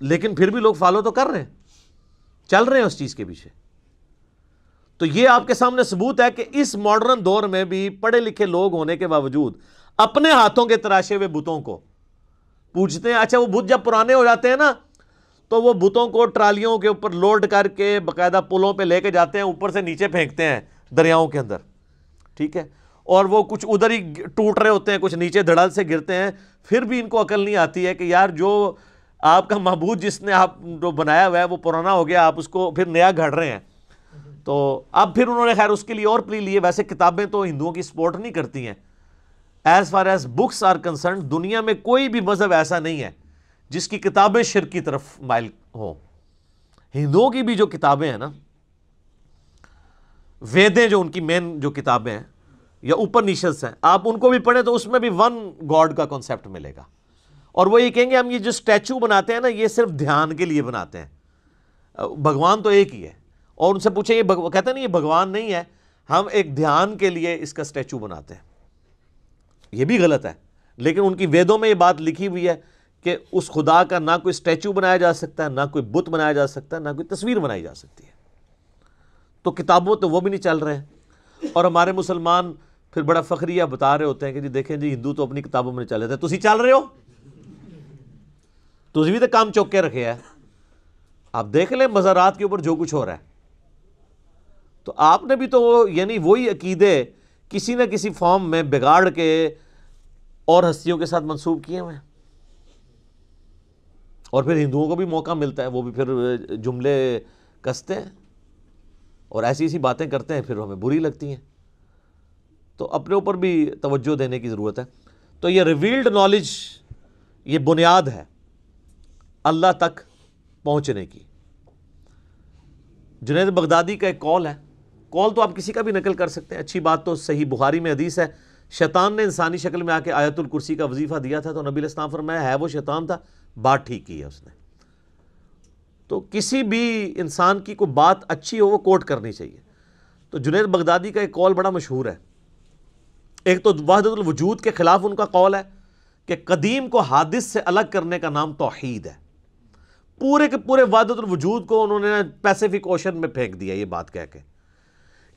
لیکن پھر بھی لوگ فالو تو کر رہے ہیں، چل رہے ہیں اس چیز کے پیچھے. تو یہ آپ کے سامنے ثبوت ہے کہ اس ماڈرن دور میں بھی پڑھے لکھے لوگ ہونے کے باوجود اپنے ہاتھوں کے تراشے ہوئے بتوں کو پوجتے ہیں. اچھا، وہ بت جب پرانے ہو جاتے ہیں نا تو وہ بتوں کو ٹرالیوں کے اوپر لوڈ کر کے باقاعدہ پلوں پہ لے کے جاتے ہیں، اوپر سے نیچے پھینکتے ہیں دریاؤں کے اندر، ٹھیک ہے. اور وہ کچھ ادھر ہی ٹوٹ رہے ہوتے ہیں، کچھ نیچے دھڑل سے گرتے ہیں. پھر بھی ان کو عقل نہیں آتی ہے کہ یار جو آپ کا معبود جس نے آپ جو بنایا ہوا ہے وہ پرانا ہو گیا، آپ اس کو پھر نیا گھڑ رہے ہیں. تو اب پھر انہوں نے خیر اس کے لیے اور پلی لیے. ویسے کتابیں تو ہندوؤں کی سپورٹ نہیں کرتی ہیں. As far as books are concerned دنیا میں کوئی بھی مذہب ایسا نہیں ہے جس کی کتابیں شرک کی طرف مائل ہوں. ہندوؤں کی بھی جو کتابیں ہیں نا، ویدیں جو ان کی مین جو کتابیں ہیں یا اپنیشدس ہیں، آپ ان کو بھی پڑھیں تو اس میں بھی ون گاڈ کا کنسیپٹ ملے گا. اور وہ یہ کہیں گے ہم یہ جو اسٹیچو بناتے ہیں نا یہ صرف دھیان کے لیے بناتے ہیں، بھگوان تو ایک ہی ہے. اور ان سے پوچھیں، یہ کہتے ہیں نہیں یہ بھگوان نہیں ہے، ہم ایک دھیان کے لیے اس کا اسٹیچو بناتے ہیں. یہ بھی غلط ہے. لیکن ان کی ویدوں میں یہ بات لکھی ہوئی ہے کہ اس خدا کا نہ کوئی اسٹیچو بنایا جا سکتا ہے، نہ کوئی بت بنایا جا سکتا ہے، نہ کوئی تصویر بنائی جا سکتی ہے. تو کتابوں تو وہ بھی نہیں چل رہے ہیں. اور ہمارے مسلمان پھر بڑا فخریہ بتا رہے ہوتے ہیں کہ جی دیکھیں جی ہندو تو اپنی کتابوں میں چل رہے تھے، تسی چل رہے ہو، تسی بھی تو کام چوک کے رکھے ہے. آپ دیکھ لیں مزارات کے اوپر جو کچھ ہو رہا ہے. تو آپ نے بھی تو یعنی وہی عقیدے کسی نہ کسی فارم میں بگاڑ کے اور ہستیوں کے ساتھ منسوب کیے ہوئے ہیں. اور پھر ہندوؤں کو بھی موقع ملتا ہے، وہ بھی پھر جملے کستے ہیں اور ایسی ایسی باتیں کرتے ہیں، پھر ہمیں بری لگتی ہیں. تو اپنے اوپر بھی توجہ دینے کی ضرورت ہے. تو یہ ریویلڈ نالج یہ بنیاد ہے اللہ تک پہنچنے کی. جنید بغدادی کا ایک قول ہے، قول تو آپ کسی کا بھی نقل کر سکتے ہیں. اچھی بات تو صحیح بخاری میں حدیث ہے، شیطان نے انسانی شکل میں آ کے آیت الکرسی کا وظیفہ دیا تھا تو نبی علیہ السلام فرمایا ہے وہ شیطان تھا، بات ٹھیک کی ہے اس نے. تو کسی بھی انسان کی کوئی بات اچھی ہو وہ کوٹ کرنی چاہیے. تو جنید بغدادی کا ایک قول بڑا مشہور ہے. ایک تو وحدت الوجود کے خلاف ان کا قول ہے کہ قدیم کو حادث سے الگ کرنے کا نام توحید ہے. پورے کے پورے وحدت الوجود کو انہوں نے پیسیفک اوشن میں پھینک دیا یہ بات کہہ کے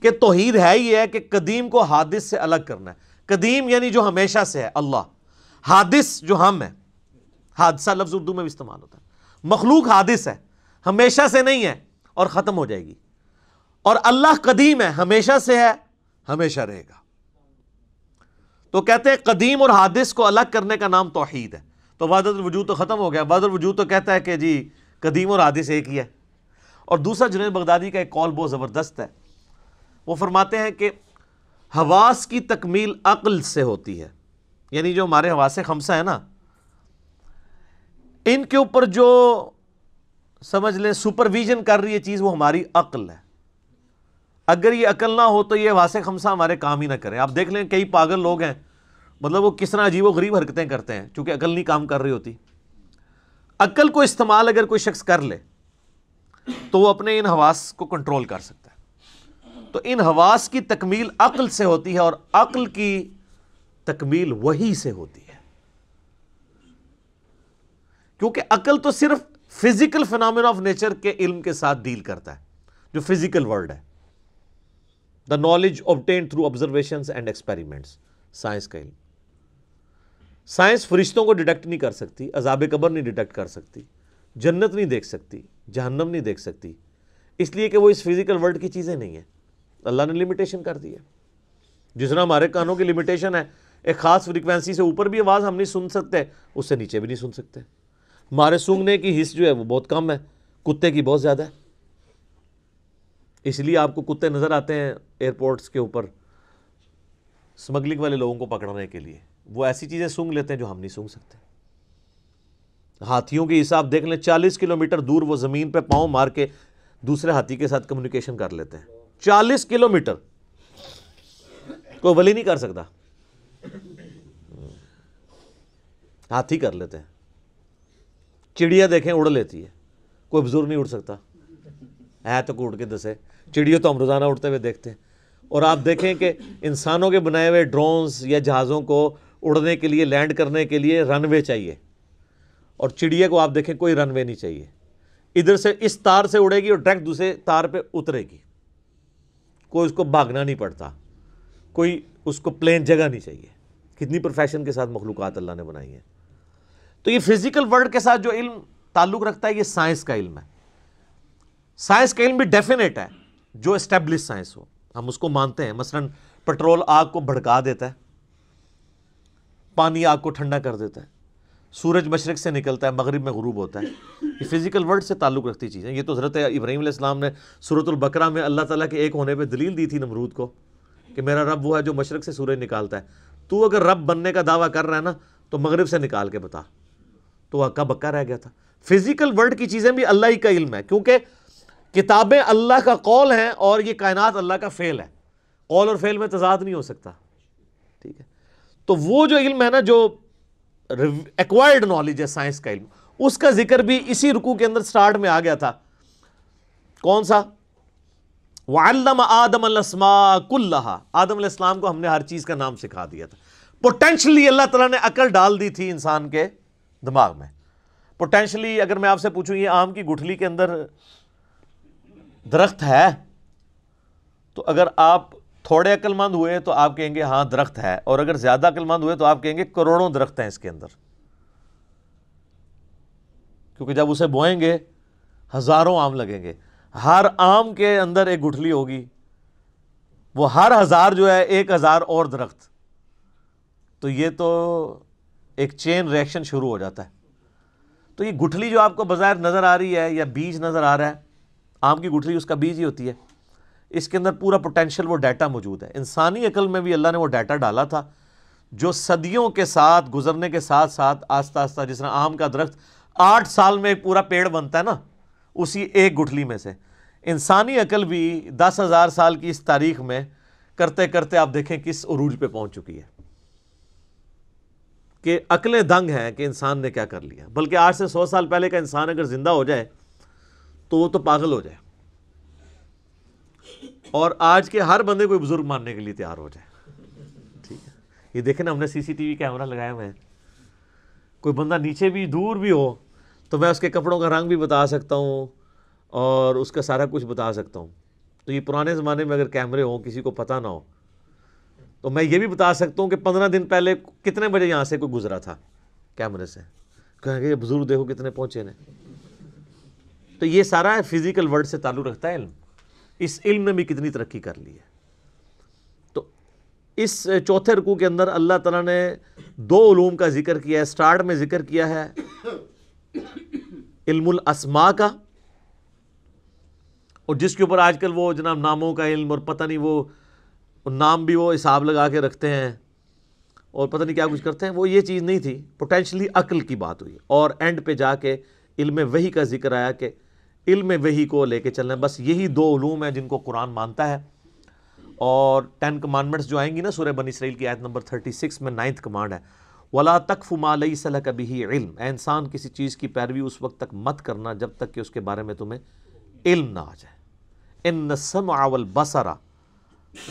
کہ توحید ہے ہی ہے کہ قدیم کو حادث سے الگ کرنا ہے. قدیم یعنی جو ہمیشہ سے ہے اللہ، حادث جو ہم ہیں. حادثہ لفظ اردو میں بھی استعمال ہوتا ہے. مخلوق حادث ہے، ہمیشہ سے نہیں ہے اور ختم ہو جائے گی. اور اللہ قدیم ہے، ہمیشہ سے ہے، ہمیشہ رہے گا. تو کہتے ہیں قدیم اور حادث کو الگ کرنے کا نام توحید ہے. تو وحدت الوجود تو ختم ہو گیا. وحدت الوجود تو کہتا ہے کہ جی قدیم اور حادث ایک ہی ہے. اور دوسرا جنید بغدادی کا ایک قول بہت زبردست ہے، وہ فرماتے ہیں کہ حواس کی تکمیل عقل سے ہوتی ہے، یعنی جو ہمارے حواس خمسہ ہیں نا، ان کے اوپر جو سمجھ لیں سپرویژن کر رہی ہے چیز وہ ہماری عقل ہے. اگر یہ عقل نہ ہو تو یہ حواس خمسہ ہمارے کام ہی نہ کریں. آپ دیکھ لیں کئی پاگل لوگ ہیں، مطلب وہ کس طرح عجیب و غریب حرکتیں کرتے ہیں چونکہ عقل نہیں کام کر رہی ہوتی. عقل کو استعمال اگر کوئی شخص کر لے تو وہ اپنے ان حواس کو کنٹرول کر سکتا ہے. تو ان حواس کی تکمیل عقل سے ہوتی ہے، اور عقل کی تکمیل وحی سے ہوتی ہے، کیونکہ عقل تو صرف فزیکل فینامنا آف نیچر کے علم کے ساتھ ڈیل کرتا ہے، جو فزیکل ورلڈ ہے. The knowledge obtained through observations and experiments, science کا علم. سائنس فرشتوں کو ڈیٹیکٹ نہیں کر سکتی، عذاب قبر نہیں ڈیٹیکٹ کر سکتی، جنت نہیں دیکھ سکتی، جہنم نہیں دیکھ سکتی، اس لیے کہ وہ اس فزیکل ورلڈ کی چیزیں نہیں ہیں. اللہ نے لمیٹیشن کر دی ہے. جس طرح ہمارے کانوں کی لمیٹیشن ہے، ایک خاص فریکوینسی سے اوپر بھی آواز ہم نہیں سن سکتے، اس سے نیچے بھی نہیں سن سکتے. ہمارے سونگنے کی حص جو ہے وہ بہت کم ہے، کتے کی بہت زیادہ ہے. اس لیے آپ کو کتے نظر آتے ہیں ایئرپورٹس کے اوپر سمگلنگ والے لوگوں کو پکڑنے کے لیے. وہ ایسی چیزیں سونگ لیتے ہیں جو ہم نہیں سونگ سکتے. ہاتھیوں کی حساب دیکھ لیں، 40 کلومیٹر دور وہ زمین پہ پاؤں مار کے دوسرے ہاتھی کے ساتھ کمیونیکیشن کر لیتے ہیں. 40 کلومیٹر کوئی ولی نہیں کر سکتا، ہاتھی کر لیتے ہیں. چڑیا دیکھیں اڑ لیتی ہے، کوئی بزرگ نہیں اڑ سکتا ہے تو کوئی اڑ کے دسے. چڑیوں تو ہم روزانہ اڑتے ہوئے دیکھتے ہیں. اور آپ دیکھیں کہ انسانوں کے بنائے ہوئے ڈرونز یا جہازوں کو اڑنے کے لیے، لینڈ کرنے کے لیے رن وے چاہیے، اور چڑیا کو آپ دیکھیں کوئی رن وے نہیں چاہیے. ادھر سے اس تار سے اڑے گی اور ڈائریکٹ دوسرے تار پہ اترے گی، کوئی اس کو بھاگنا نہیں پڑتا، کوئی اس کو پلین جگہ نہیں چاہیے. کتنی پروفیشن کے ساتھ مخلوقات اللہ نے بنائی ہیں. تو یہ فزیکل ورلڈ کے ساتھ جو علم تعلق رکھتا ہے یہ سائنس کا علم ہے. سائنس کا علم بھی ڈیفینیٹ ہے، جو اسٹیبلش سائنس ہو ہم اس کو مانتے ہیں. مثلا پٹرول آگ کو بھڑکا دیتا ہے، پانی آگ کو ٹھنڈا کر دیتا ہے، سورج مشرق سے نکلتا ہے مغرب میں غروب ہوتا ہے. یہ فزیکل ورلڈ سے تعلق رکھتی چیزیں. یہ تو حضرت ابراہیم علیہ السلام نے سورۃ البقرہ میں اللہ تعالیٰ کے ایک ہونے پہ دلیل دی تھی نمرود کو کہ میرا رب وہ ہے جو مشرق سے سورج نکالتا ہے. تو اگر رب بننے کا دعویٰ کر رہا ہے نا تو مغرب سے نکال کے بتا. تو ہکا بکا رہ گیا تھا. فزیکل ورلڈ کی چیزیں بھی اللہ ہی کا علم ہے، کیونکہ کتابیں اللہ کا قول ہیں اور یہ کائنات اللہ کا فعل ہے. قول اور فعل میں تضاد نہیں ہو سکتا. ٹھیک ہے، تو وہ جو علم ہے نا، جو ایکوائرڈ نالج ہے سائنس کا علم، اس کا ذکر بھی اسی رکوع کے اندر سٹارٹ میں آ گیا تھا. کون سا؟ وَعَلَّمَ آدَمَ الْأَسْمَاءَ كُلَّهَا. آدم علیہ السلام کو ہم نے ہر چیز کا نام سکھا دیا تھا. پوٹینشلی اللہ تعالیٰ نے عقل ڈال دی تھی انسان کے دماغ میں. پوٹینشلی اگر میں آپ سے پوچھوں یہ آم کی گٹھلی کے اندر درخت ہے، تو اگر آپ تھوڑے عقل مند ہوئے تو آپ کہیں گے ہاں درخت ہے، اور اگر زیادہ عقل مند ہوئے تو آپ کہیں گے کروڑوں درخت ہیں اس کے اندر. کیونکہ جب اسے بوئیں گے ہزاروں آم لگیں گے. ہر آم کے اندر ایک گٹھلی ہوگی، وہ ہر 1000 جو ہے 1000 اور درخت. تو یہ تو ایک چین ریئیکشن شروع ہو جاتا ہے. تو یہ گٹھلی جو آپ کو بظاہر نظر آ رہی ہے یا بیج نظر آ رہا ہے، آم کی گٹھلی اس کا بیج ہی ہوتی ہے. اس کے اندر پورا پوٹینشیل، وہ ڈیٹا موجود ہے. انسانی عقل میں بھی اللہ نے وہ ڈیٹا ڈالا تھا جو صدیوں کے ساتھ گزرنے کے ساتھ ساتھ آہستہ آہستہ، جس طرح آم کا درخت 8 سال میں ایک پورا پیڑ بنتا ہے نا، اسی ایک گٹھلی میں سے انسانی عقل بھی 10,000 سال کی اس تاریخ میں کرتے کرتے آپ دیکھیں کس عروج پہ پہنچ چکی ہے کہ عقلیں دنگ ہیں کہ انسان نے کیا کر لیا. بلکہ آج سے 100 سال پہلے کا انسان اگر زندہ ہو جائے تو وہ تو پاگل ہو جائے، اور آج کے ہر بندے کوئی بزرگ ماننے کے لیے تیار ہو جائے. ٹھیک ہے، یہ دیکھیں نا، ہم نے CCTV کیمرہ لگائے ہوئے ہیں. کوئی بندہ نیچے بھی دور بھی ہو تو میں اس کے کپڑوں کا رنگ بھی بتا سکتا ہوں اور اس کا سارا کچھ بتا سکتا ہوں. تو یہ پرانے زمانے میں اگر کیمرے ہوں، کسی کو پتہ نہ ہو، تو میں یہ بھی بتا سکتا ہوں کہ 15 دن پہلے کتنے بجے یہاں سے کوئی گزرا تھا کیمرے سے. کہیں گے یہ بزرگ دیکھو کتنے پہنچے نے. تو یہ سارا فزیکل ورلڈ سے تعلق رکھتا ہے علم. اس علم نے بھی کتنی ترقی کر لی ہے. تو اس چوتھے رکوع کے اندر اللہ تعالیٰ نے 2 علوم کا ذکر کیا ہے. سٹارٹ میں ذکر کیا ہے علم الاسماء کا، اور جس کے اوپر آج کل وہ جناب ناموں کا علم اور پتہ نہیں وہ نام بھی وہ حساب لگا کے رکھتے ہیں اور پتہ نہیں کیا کچھ کرتے ہیں، وہ یہ چیز نہیں تھی، پوٹینشلی عقل کی بات ہوئی، اور اینڈ پہ جا کے علم وحی کا ذکر آیا کہ علم وحی کو لے کے چلنا ہے۔ بس یہی دو علوم ہیں جن کو قرآن مانتا ہے۔ اور 10 کمانڈمنٹس جو آئیں گی نا سورہ بنی اسرائیل کی آیت نمبر 36 میں 9th کمانڈ ہے، وَلَا تَقْفُ مَا لَيْسَ لَكَ بِهِ عِلْم، اے انسان کسی چیز کی پیروی اس وقت تک مت کرنا جب تک کہ اس کے بارے میں تمہیں علم نہ آ جائے۔ إِنَّ السَّمْعَ وَالْبَصَرَ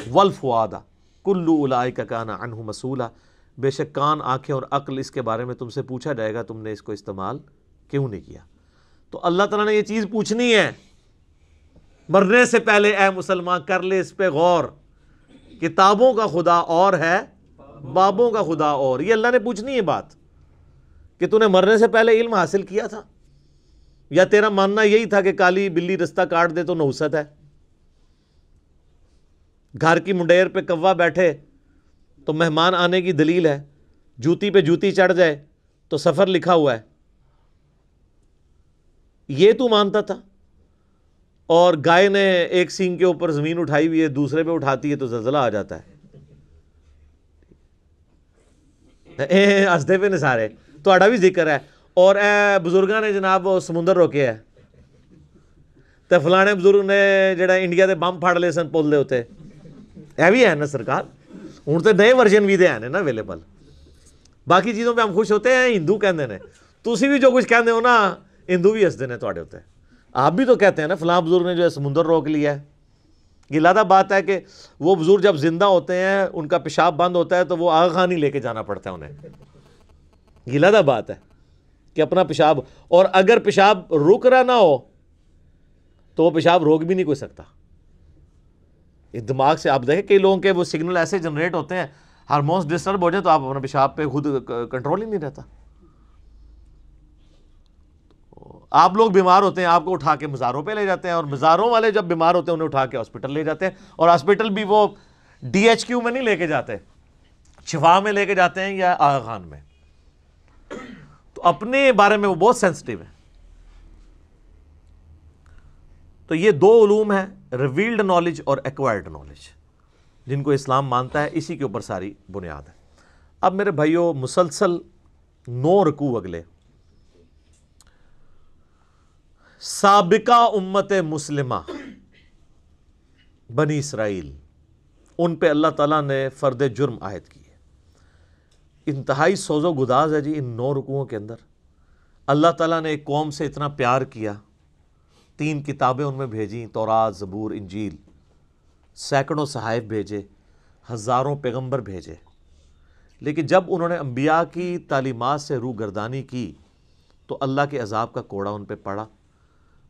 وَالْفُؤَادَ كُلُّ أُولَٰئِكَ كَانَ عَنْهُ مَسْئُولًا، بے شک کان، آنکھیں اور عقل اس کے بارے میں تم سے پوچھا جائے گا تم نے اس کو استعمال کیوں نہیں کیا۔ تو اللہ تعالیٰ نے یہ چیز پوچھنی ہے مرنے سے پہلے، اے مسلمان کر لے اس پہ غور، کتابوں کا خدا اور ہے بابوں کا خدا اور، یہ اللہ نے پوچھنی ہے بات کہ تو نے مرنے سے پہلے علم حاصل کیا تھا، یا تیرا ماننا یہی تھا کہ کالی بلی رستہ کاٹ دے تو نحوست ہے، گھر کی منڈیر پہ کوا بیٹھے تو مہمان آنے کی دلیل ہے، جوتی پہ جوتی چڑھ جائے تو سفر لکھا ہوا ہے، یہ تو مانتا تھا۔ اور گائے نے ایک سینگ کے اوپر زمین اٹھائی ہوئی ہے، دوسرے پہ اٹھاتی ہے تو زلزلہ آ جاتا ہے، ہسدے پہ نثارے تہاڈا بھی ذکر ہے، اور اے بزرگاں نے جناب وہ سمندر روکے ہے تے فلانے بزرگ نے جڑا انڈیا دے بم پھاڑ لے سن پل دے ہوتے، اے بھی ہے نا سرکار، ہوں تو نئے ورژن بھی دے ہیں نا اویلیبل۔ باقی چیزوں پہ ہم خوش ہوتے ہیں، ہندو کہندے نے، تسی بھی جو کچھ کہندے ہو نا ہندو بھی ہسدے نے تہاڈے ہوتے، آپ بھی تو کہتے ہیں نا فلاں بزرگ نے جو ہے سمندر روک لیا ہے۔ یہ لادہ بات ہے کہ وہ بزرگ جب زندہ ہوتے ہیں ان کا پیشاب بند ہوتا ہے تو وہ آغا خانی لے کے جانا پڑتا ہے انہیں، یہ لادہ بات ہے کہ اپنا پیشاب، اور اگر پیشاب رک رہا نہ ہو تو وہ پیشاب روک بھی نہیں کوئی سکتا۔ دماغ سے آپ دیکھیں کئی لوگوں کے وہ سگنل ایسے جنریٹ ہوتے ہیں، ہارمونز ڈسٹرب ہو جائیں تو آپ اپنا پیشاب پہ خود کنٹرول ہی نہیں رہتا۔ آپ لوگ بیمار ہوتے ہیں، آپ کو اٹھا کے مزاروں پہ لے جاتے ہیں، اور مزاروں والے جب بیمار ہوتے ہیں انہیں اٹھا کے ہاسپٹل لے جاتے ہیں، اور ہاسپٹل بھی وہ DHQ میں نہیں لے کے جاتے، شفا میں لے کے جاتے ہیں یا آغا خان میں۔ تو اپنے بارے میں وہ بہت سینسٹیو ہے۔ تو یہ دو علوم ہیں، ریویلڈ نالج اور ایکوائرڈ نالج، جن کو اسلام مانتا ہے، اسی کے اوپر ساری بنیاد ہے۔ اب میرے بھائیوں مسلسل 9 رکوع اگلے، سابقہ امت مسلمہ بنی اسرائیل، ان پہ اللہ تعالیٰ نے فرد جرم عائد کی ہے۔ انتہائی سوز و گداز ہے جی ان 9 رکوعوں کے اندر۔ اللہ تعالیٰ نے ایک قوم سے اتنا پیار کیا، 3 کتابیں ان میں بھیجیں، تورات، زبور، انجیل، سینکڑوں صحائف بھیجے، ہزاروں پیغمبر بھیجے، لیکن جب انہوں نے انبیاء کی تعلیمات سے روگردانی کی تو اللہ کے عذاب کا کوڑا ان پہ پڑا۔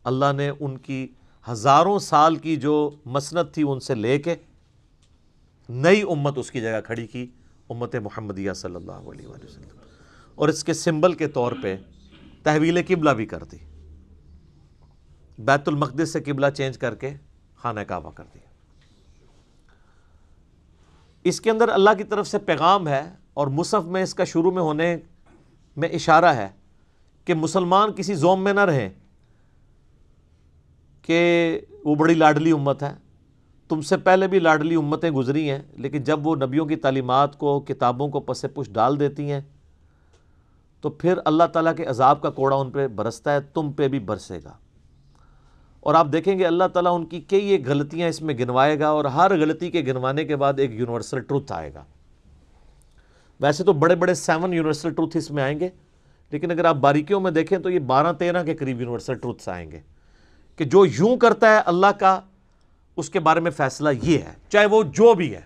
اللہ نے ان کی ہزاروں سال کی جو مسند تھی ان سے لے کے نئی امت اس کی جگہ کھڑی کی، امت محمدیہ صلی اللہ علیہ وآلہ وسلم، اور اس کے سمبل کے طور پہ تحویل قبلہ بھی کر دی، بیت المقدس سے قبلہ چینج کر کے خانہ کعبہ کر دیا۔ اس کے اندر اللہ کی طرف سے پیغام ہے، اور مصحف میں اس کا شروع میں ہونے میں اشارہ ہے کہ مسلمان کسی زوم میں نہ رہیں کہ وہ بڑی لاڈلی امت ہے۔ تم سے پہلے بھی لاڈلی امتیں گزری ہیں، لیکن جب وہ نبیوں کی تعلیمات کو، کتابوں کو پس پش ڈال دیتی ہیں تو پھر اللہ تعالیٰ کے عذاب کا کوڑا ان پہ برستا ہے، تم پہ بھی برسے گا۔ اور آپ دیکھیں گے اللہ تعالیٰ ان کی کئی ایک غلطیاں اس میں گنوائے گا، اور ہر غلطی کے گنوانے کے بعد ایک یونیورسل ٹروتھ آئے گا۔ ویسے تو بڑے بڑے 7 یونیورسل ٹروتھ اس میں آئیں گے، لیکن اگر آپ باریکیوں میں دیکھیں تو یہ 12-13 کے قریب یونیورسل ٹروتھس آئیں گے کہ جو یوں کرتا ہے اللہ کا، اس کے بارے میں فیصلہ یہ ہے، چاہے وہ جو بھی ہے۔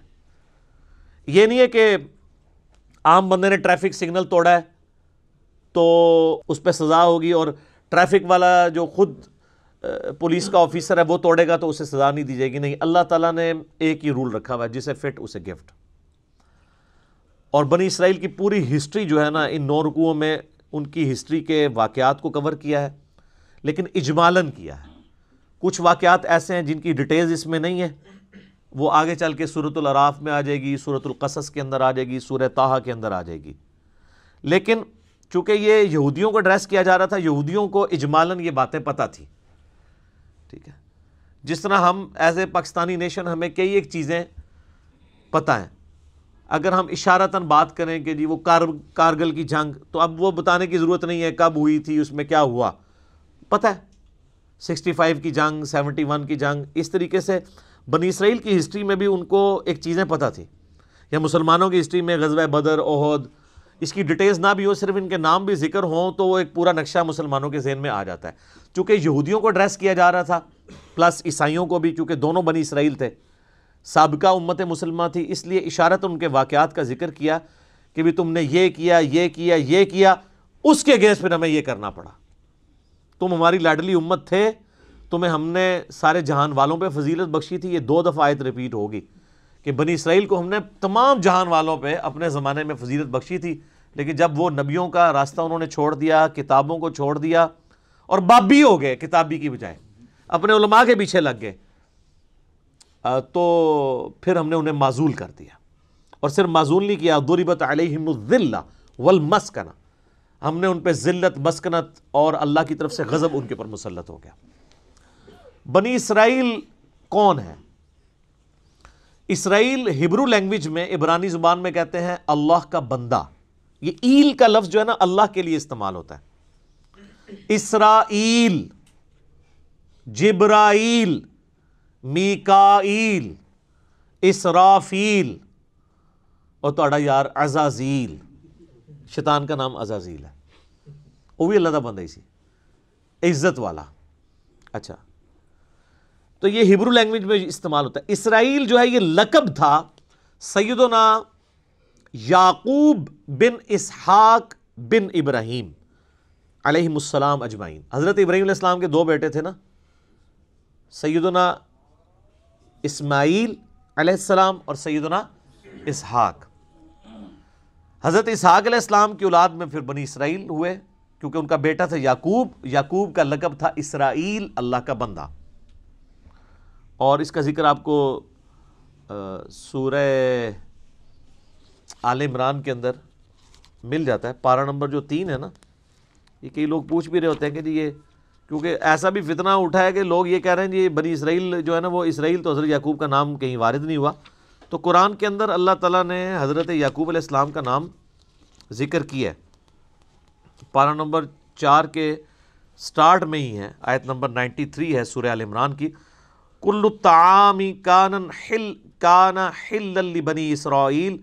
یہ نہیں ہے کہ عام بندے نے ٹریفک سگنل توڑا ہے تو اس پہ سزا ہوگی، اور ٹریفک والا جو خود پولیس کا آفیسر ہے وہ توڑے گا تو اسے سزا نہیں دی جائے گی۔ نہیں، اللہ تعالیٰ نے ایک ہی رول رکھا ہوا ہے، جسے فٹ اسے گفٹ۔ اور بنی اسرائیل کی پوری ہسٹری جو ہے نا ان 9 رکوعوں میں ان کی ہسٹری کے واقعات کو کور کیا ہے، لیکن اجمالاً کیا ہے۔ کچھ واقعات ایسے ہیں جن کی ڈیٹیلز اس میں نہیں ہیں، وہ آگے چل کے سورۃ الاعراف میں آ جائے گی، سورۃ القصص کے اندر آ جائے گی، سورہ طٰہٰ کے اندر آ جائے گی۔ لیکن چونکہ یہ یہودیوں کو ایڈریس کیا جا رہا تھا، یہودیوں کو اجمالاً یہ باتیں پتہ تھی، ٹھیک ہے۔ جس طرح ہم ایز اے پاکستانی نیشن ہمیں کئی ایک چیزیں پتہ ہیں، اگر ہم اشارتاً بات کریں کہ جی وہ کارگل کی جنگ، تو اب وہ بتانے کی ضرورت نہیں ہے کب ہوئی تھی، اس میں کیا ہوا، پتہ ہے 65 کی جنگ، 71 کی جنگ. اس طریقے سے بنی اسرائیل کی ہسٹری میں بھی ان کو ایک چیزیں پتہ تھی، یا مسلمانوں کی ہسٹری میں غزوہ بدر، احد، اس کی ڈیٹیلز نہ بھی ہو، صرف ان کے نام بھی ذکر ہوں تو وہ ایک پورا نقشہ مسلمانوں کے ذہن میں آ جاتا ہے. چونکہ یہودیوں کو ایڈریس کیا جا رہا تھا پلس عیسائیوں کو بھی، چونکہ دونوں بنی اسرائیل تھے، سابقہ امت مسلمہ تھی، اس لیے اشارت ان کے واقعات کا ذکر کیا کہ بھی تم نے یہ کیا، یہ کیا، یہ کیا، اس کے اگینسٹ پھر ہمیں یہ کرنا پڑا. تم ہماری لاڈلی امت تھے، تمہیں ہم نے سارے جہان والوں پہ فضیلت بخشی تھی. یہ 2 دفعہ آیت ریپیٹ ہوگی کہ بنی اسرائیل کو ہم نے تمام جہان والوں پہ اپنے زمانے میں فضیلت بخشی تھی، لیکن جب وہ نبیوں کا راستہ انہوں نے چھوڑ دیا، کتابوں کو چھوڑ دیا اور بابی ہو گئے کتابی کی بجائے، اپنے علماء کے پیچھے لگ گئے، تو پھر ہم نے انہیں معزول کر دیا. اور صرف معزول نہیں کیا، ضربت علیہم الذلہ والمسکنہ، ہم نے ان پہ ذلت، مسکنت اور اللہ کی طرف سے غضب ان کے پر مسلط ہو گیا. بنی اسرائیل کون ہے؟ اسرائیل ہبرو لینگویج میں، عبرانی زبان میں کہتے ہیں اللہ کا بندہ. یہ ایل کا لفظ جو ہے نا اللہ کے لیے استعمال ہوتا ہے. اسرائیل، جبرائیل، میکائیل، اسرافیل، اور توڑا یار عزازیل، شیطان کا نام عزازیل ہے، وہ بھی اللہ کا بندہ ہی سی، عزت والا. اچھا، تو یہ ہبرو لینگویج میں استعمال ہوتا ہے. اسرائیل جو ہے یہ لقب تھا سیدنا یعقوب بن اسحاق بن ابراہیم علیہم السلام اجمعین. حضرت ابراہیم علیہ السلام کے 2 بیٹے تھے نا، سیدنا اسماعیل علیہ السلام اور سیدنا اسحاق. حضرت اسحاق علیہ السلام کی اولاد میں پھر بنی اسرائیل ہوئے، کیونکہ ان کا بیٹا تھا یعقوب. یعقوب کا لقب تھا اسرائیل، اللہ کا بندہ. اور اس کا ذکر آپ کو سورہ آل عمران کے اندر مل جاتا ہے، پارہ نمبر جو 3 ہے نا. یہ کئی لوگ پوچھ بھی رہے ہوتے ہیں کہ جی یہ، کیونکہ ایسا بھی فتنہ اٹھا ہے کہ لوگ یہ کہہ رہے ہیں جی بنی اسرائیل جو ہے نا وہ اسرائیل، تو حضرت یعقوب کا نام کہیں وارد نہیں ہوا. تو قرآن کے اندر اللہ تعالیٰ نے حضرت یعقوب علیہ السلام کا نام ذکر کیا ہے، پارہ نمبر 4 کے سٹارٹ میں ہی ہے، آیت نمبر 93 ہے سورہ آل عمران کی. کل الطعام کان حلا لبنی اسرائیل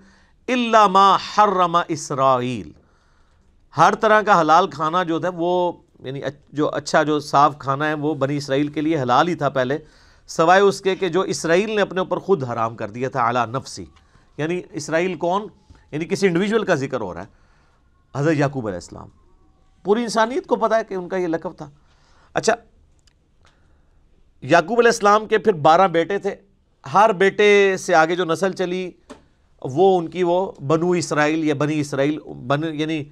الا ما حرم اسرائیل. ہر طرح کا حلال کھانا جو تھا وہ، یعنی جو اچھا جو صاف کھانا ہے وہ بنی اسرائیل کے لیے حلال ہی تھا پہلے، سوائے اس کے کہ جو اسرائیل نے اپنے اوپر خود حرام کر دیا تھا علی نفسی. یعنی اسرائیل کون؟ یعنی کسی انڈیویجول کا ذکر ہو رہا ہے، حضرت یعقوب علیہ السلام. پوری انسانیت کو پتہ ہے کہ ان کا یہ لقب تھا. اچھا، یعقوب علیہ السلام کے پھر 12 بیٹے تھے. ہر بیٹے سے آگے جو نسل چلی وہ ان کی وہ بنو اسرائیل یا بنی اسرائیل، یعنی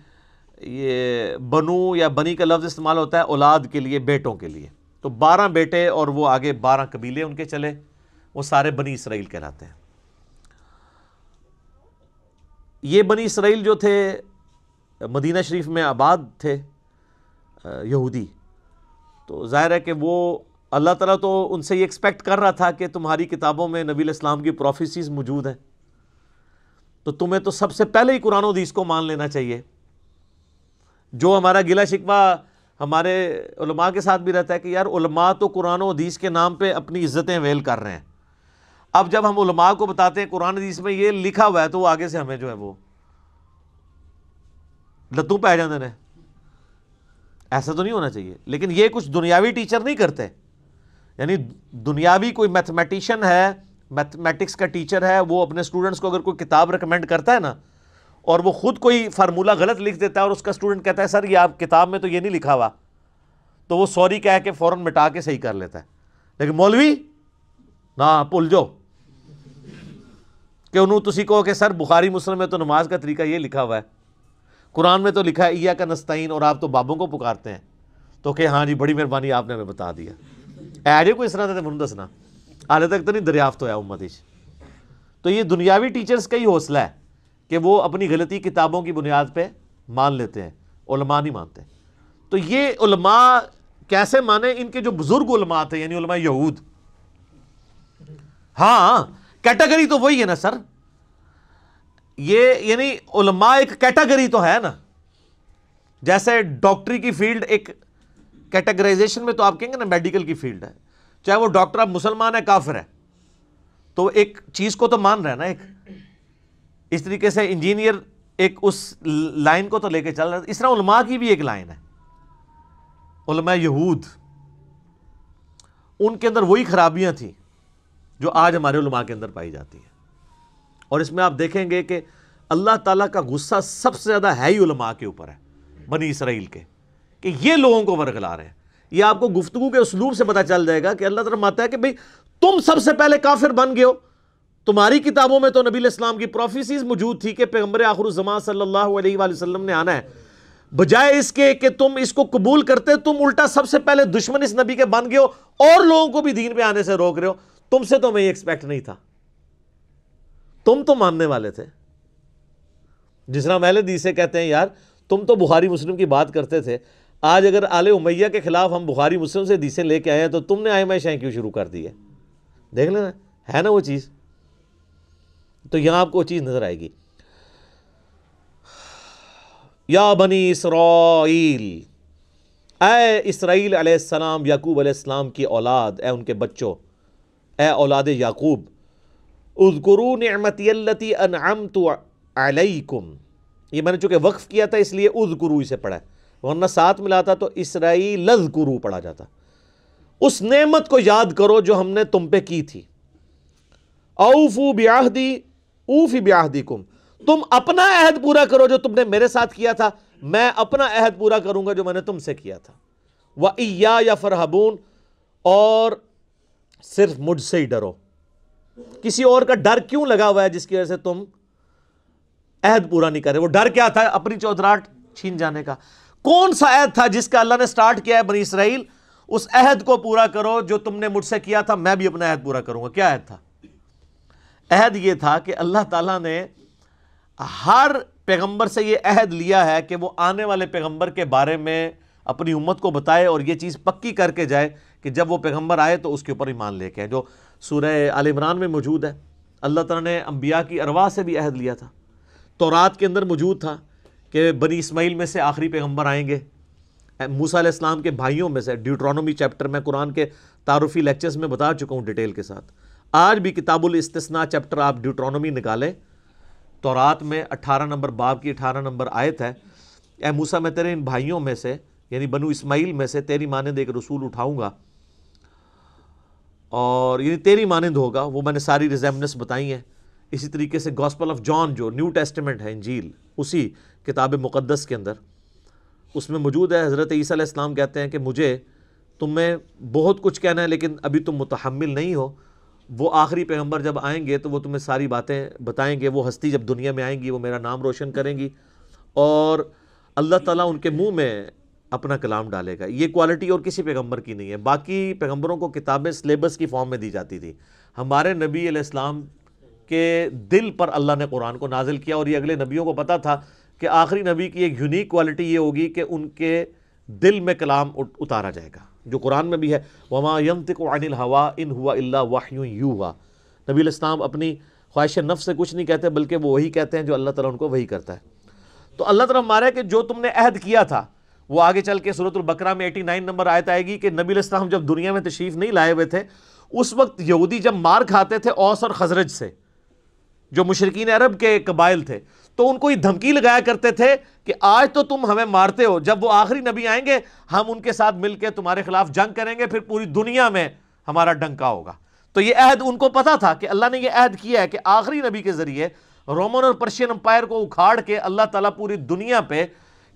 یہ بنو یا بنی کا لفظ استعمال ہوتا ہے اولاد کے لیے، بیٹوں کے لیے. تو 12 بیٹے اور وہ آگے 12 قبیلے ان کے چلے، وہ سارے بنی اسرائیل کہلاتے ہیں. یہ بنی اسرائیل جو تھے مدینہ شریف میں آباد تھے یہودی، تو ظاہر ہے کہ وہ اللہ تعالیٰ تو ان سے یہ ایکسپیکٹ کر رہا تھا کہ تمہاری کتابوں میں نبی علیہ السلام کی پروفیسیز موجود ہیں، تو تمہیں تو سب سے پہلے ہی قرآن و حدیث کو مان لینا چاہیے. جو ہمارا گلہ شکوہ ہمارے علماء کے ساتھ بھی رہتا ہے کہ یار علماء تو قرآن و حدیث کے نام پہ اپنی عزتیں ویل کر رہے ہیں. اب جب ہم علماء کو بتاتے ہیں قرآن حدیث میں یہ لکھا ہوا ہے، تو وہ آگے سے ہمیں جو ہے وہ لتوں پہ آ جاندے نے. ایسا تو نہیں ہونا چاہیے. لیکن یہ کچھ دنیاوی ٹیچر نہیں کرتے، یعنی دنیاوی کوئی میتھمیٹیشین ہے، میتھمیٹکس کا ٹیچر ہے، وہ اپنے اسٹوڈنٹس کو اگر کوئی کتاب ریکمینڈ کرتا ہے نا، اور وہ خود کوئی فارمولہ غلط لکھ دیتا ہے اور اس کا اسٹوڈنٹ کہتا ہے سر یہ آپ کتاب میں تو یہ نہیں لکھا ہوا، تو وہ سوری کہہ کے فوراً مٹا کے صحیح کر لیتا ہے. لیکن مولوی نہ بھول جاؤ کہ انہوں تسی کہو کہ سر بخاری مسلم میں تو نماز کا طریقہ یہ لکھا ہوا ہے، قرآن میں تو لکھا ہے ایاک نستعین، اور آپ تو بابوں کو پکارتے ہیں. تو کہ ہاں جی بڑی مہربانی آپ نے ہمیں بتا دیا. ایجے کوئی اس طرح سے من دسنا حالے تک تو نہیں دریافت ہوا امت. تو یہ دنیاوی ٹیچرز کا ہی حوصلہ ہے کہ وہ اپنی غلطی کتابوں کی بنیاد پہ مان لیتے ہیں، علماء نہیں مانتے. تو یہ علماء کیسے مانے؟ ان کے جو بزرگ علماء تھے، یعنی علماء یہود، ہاں کیٹیگری تو وہی ہے نا سر، یہ یعنی علماء ایک کیٹیگری تو ہے نا، جیسے ڈاکٹری کی فیلڈ ایک کیٹیگرائزیشن میں تو آپ کہیں گے نا میڈیکل کی فیلڈ ہے، چاہے وہ ڈاکٹر اب مسلمان ہے کافر ہے تو ایک چیز کو تو مان رہا ہے نا، ایک اس طریقے سے انجینئر ایک اس لائن کو تو لے کے چل رہا ہے، اس طرح علماء کی بھی ایک لائن ہے۔ علماء یہود ان کے اندر وہی خرابیاں تھیں جو آج ہمارے علماء کے اندر پائی جاتی ہیں، اور اس میں آپ دیکھیں گے کہ اللہ تعالیٰ کا غصہ سب سے زیادہ ہے ہی علماء کے اوپر ہے، بنی اسرائیل کے، کہ یہ لوگوں کو ورگلا رہے ہیں۔ یہ آپ کو گفتگو کے اسلوب سے پتہ چل جائے گا کہ اللہ تعالیٰ فرماتا ہے کہ بھئی تم سب سے پہلے کافر بن گئے ہو، تمہاری کتابوں میں تو نبی علیہ السلام کی پروفیسیز موجود تھی کہ پیغمبر آخر الزمان صلی اللہ علیہ وآلہ وسلم نے آنا ہے، بجائے اس کے کہ تم اس کو قبول کرتے تم الٹا سب سے پہلے دشمن اس نبی کے بن گئے ہو اور لوگوں کو بھی دین پہ آنے سے روک رہے ہو۔ تم سے تو میں یہ ایکسپیکٹ نہیں تھا، تم تو ماننے والے تھے۔ جس طرح اہل حدیث سے کہتے ہیں یار تم تو بخاری مسلم کی بات کرتے تھے، آج اگر آل امیہ کے خلاف ہم بخاری مسلم سے حدیثیں لے کے آئے ہیں تو تم نے ائمہ شیعہ کیوں شروع کر دی ہے؟ دیکھ لینا ہے نا وہ چیز، تو یہاں آپ کو وہ چیز نظر آئے گی۔ یا بنی اسرائیل، اے اسرائیل علیہ السلام، یعقوب علیہ السلام کی اولاد، اے ان کے بچوں، اے اولاد یعقوب، اذکروا نعمتی التی انعمت علیکم، یہ میں نے چونکہ وقف کیا تھا اس لیے اذکروا اسے پڑھا ہے، ورنہ ساتھ ملاتا تو اسرائیل اذکروا پڑھا جاتا۔ اس نعمت کو یاد کرو جو ہم نے تم پہ کی تھی۔ اوفوا بعہدی اوفی بعہدکم، تم اپنا عہد پورا کرو جو تم نے میرے ساتھ کیا تھا، میں اپنا عہد پورا کروں گا جو میں نے تم سے کیا تھا۔ وَإِيَّايَ فَارْهَبُونَ، اور صرف مجھ سے ہی ڈرو۔ کسی اور کا ڈر کیوں لگا ہوا ہے جس کی وجہ سے تم عہد پورا نہیں کر رہے؟ وہ ڈر کیا تھا؟ اپنی چودراہٹ چھین جانے کا۔ کون سا عہد تھا جس کا اللہ نے سٹارٹ کیا ہے بنی اسرائیل؟ اس عہد کو پورا کرو جو تم نے مجھ سے کیا تھا، میں بھی اپنا عہد پورا کروں گا۔ کیا عہد تھا؟ عہد یہ تھا کہ اللہ تعالیٰ نے ہر پیغمبر سے یہ عہد لیا ہے کہ وہ آنے والے پیغمبر کے بارے میں اپنی امت کو بتائے اور یہ چیز پکی کر کے جائے کہ جب وہ پیغمبر آئے تو اس کے اوپر ایمان لے کے آئے، جو سورہ آل عمران میں موجود ہے۔ اللہ تعالیٰ نے انبیاء کی ارواح سے بھی عہد لیا تھا، تورات کے اندر موجود تھا کہ بنی اسماعیل میں سے آخری پیغمبر آئیں گے، موسیٰ علیہ السلام کے بھائیوں میں سے۔ ڈیوٹرانومی چیپٹر میں قرآن کے تعارفی لیکچرز میں بتا چکا ہوں ڈیٹیل کے ساتھ۔ آج بھی کتاب الاستثناء چیپٹر آپ ڈیوٹرانومی نکالیں، تورات میں 18 نمبر باب کی 18 نمبر آیت ہے، اے موسیٰ میں تیرے ان بھائیوں میں سے یعنی بنو اسماعیل میں سے تیری مانند ایک رسول اٹھاؤں گا، اور یعنی تیری مانند ہوگا۔ وہ میں نے ساری ریزیمنس بتائی ہیں۔ اسی طریقے سے گاسپل آف جان جو نیو ٹیسٹمنٹ ہے، انجیل، اسی کتاب مقدس کے اندر اس میں موجود ہے۔ حضرت عیسیٰ علیہ السلام کہتے ہیں کہ مجھے تمہیں بہت کچھ کہنا ہے لیکن ابھی تم متحمل نہیں ہو، وہ آخری پیغمبر جب آئیں گے تو وہ تمہیں ساری باتیں بتائیں گے، وہ ہستی جب دنیا میں آئیں گی وہ میرا نام روشن کریں گی، اور اللہ تعالیٰ ان کے منہ میں اپنا کلام ڈالے گا۔ یہ کوالٹی اور کسی پیغمبر کی نہیں ہے۔ باقی پیغمبروں کو کتابیں سلیبس کی فارم میں دی جاتی تھی، ہمارے نبی علیہ السلام کے دل پر اللہ نے قرآن کو نازل کیا، اور یہ اگلے نبیوں کو پتہ تھا کہ آخری نبی کی ایک یونیک کوالٹی یہ ہوگی کہ ان کے دل میں کلام اتارا جائے گا، جو قرآن میں بھی ہے، وَمَا يَنطِقُ عَنِ الْهَوَىٰ إِنْ هُوَ إِلَّا وَحْيٌ يُوحَىٰ۔ نبی علیہ السلام اپنی خواہش نفس سے کچھ نہیں کہتے بلکہ وہ وہی کہتے ہیں جو اللہ تعالیٰ ان کو وہی کرتا ہے۔ تو اللہ تعالیٰ ہمارا ہے کہ جو تم نے عہد کیا تھا، وہ آگے چل کے سورۃ البقرہ میں 89 نمبر آیت آئے گی کہ نبی علیہ السلام جب دنیا میں تشریف نہیں لائے ہوئے تھے، اس وقت یہودی جب مار کھاتے تھے اوس اور خزرج سے، جو مشرکین عرب کے قبائل تھے، تو ان کو یہ دھمکی لگایا کرتے تھے کہ آج تو تم ہمیں مارتے ہو، جب وہ آخری نبی آئیں گے ہم ان کے ساتھ مل کے تمہارے خلاف جنگ کریں گے، پھر پوری دنیا میں ہمارا ڈنکا ہوگا۔ تو یہ عہد ان کو پتا تھا کہ اللہ نے یہ عہد کیا ہے کہ آخری نبی کے ذریعے رومن اور پرشین امپائر کو اکھاڑ کے اللہ تعالیٰ پوری دنیا پہ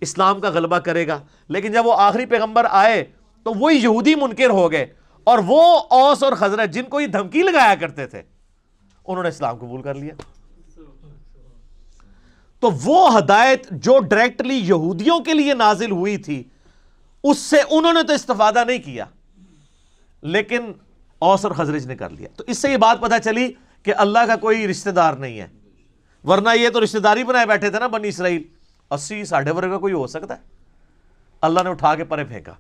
اسلام کا غلبہ کرے گا۔ لیکن جب وہ آخری پیغمبر آئے تو وہی یہودی منکر ہو گئے، اور وہ اوس اور خزرج جن کو یہ دھمکی لگایا کرتے تھے انہوں نے اسلام قبول کر لیا۔ تو وہ ہدایت جو ڈائریکٹلی یہودیوں کے لیے نازل ہوئی تھی اس سے انہوں نے تو استفادہ نہیں کیا، لیکن اوس اور خزرج نے کر لیا۔ تو اس سے یہ بات پتہ چلی کہ اللہ کا کوئی رشتہ دار نہیں ہے، ورنہ یہ تو رشتہ داری بنائے بیٹھے تھے نا بنی اسرائیل، 80 ساڑھے ورگا کوئی ہو سکتا ہے؟ اللہ نے اٹھا کے پرے پھینکا۔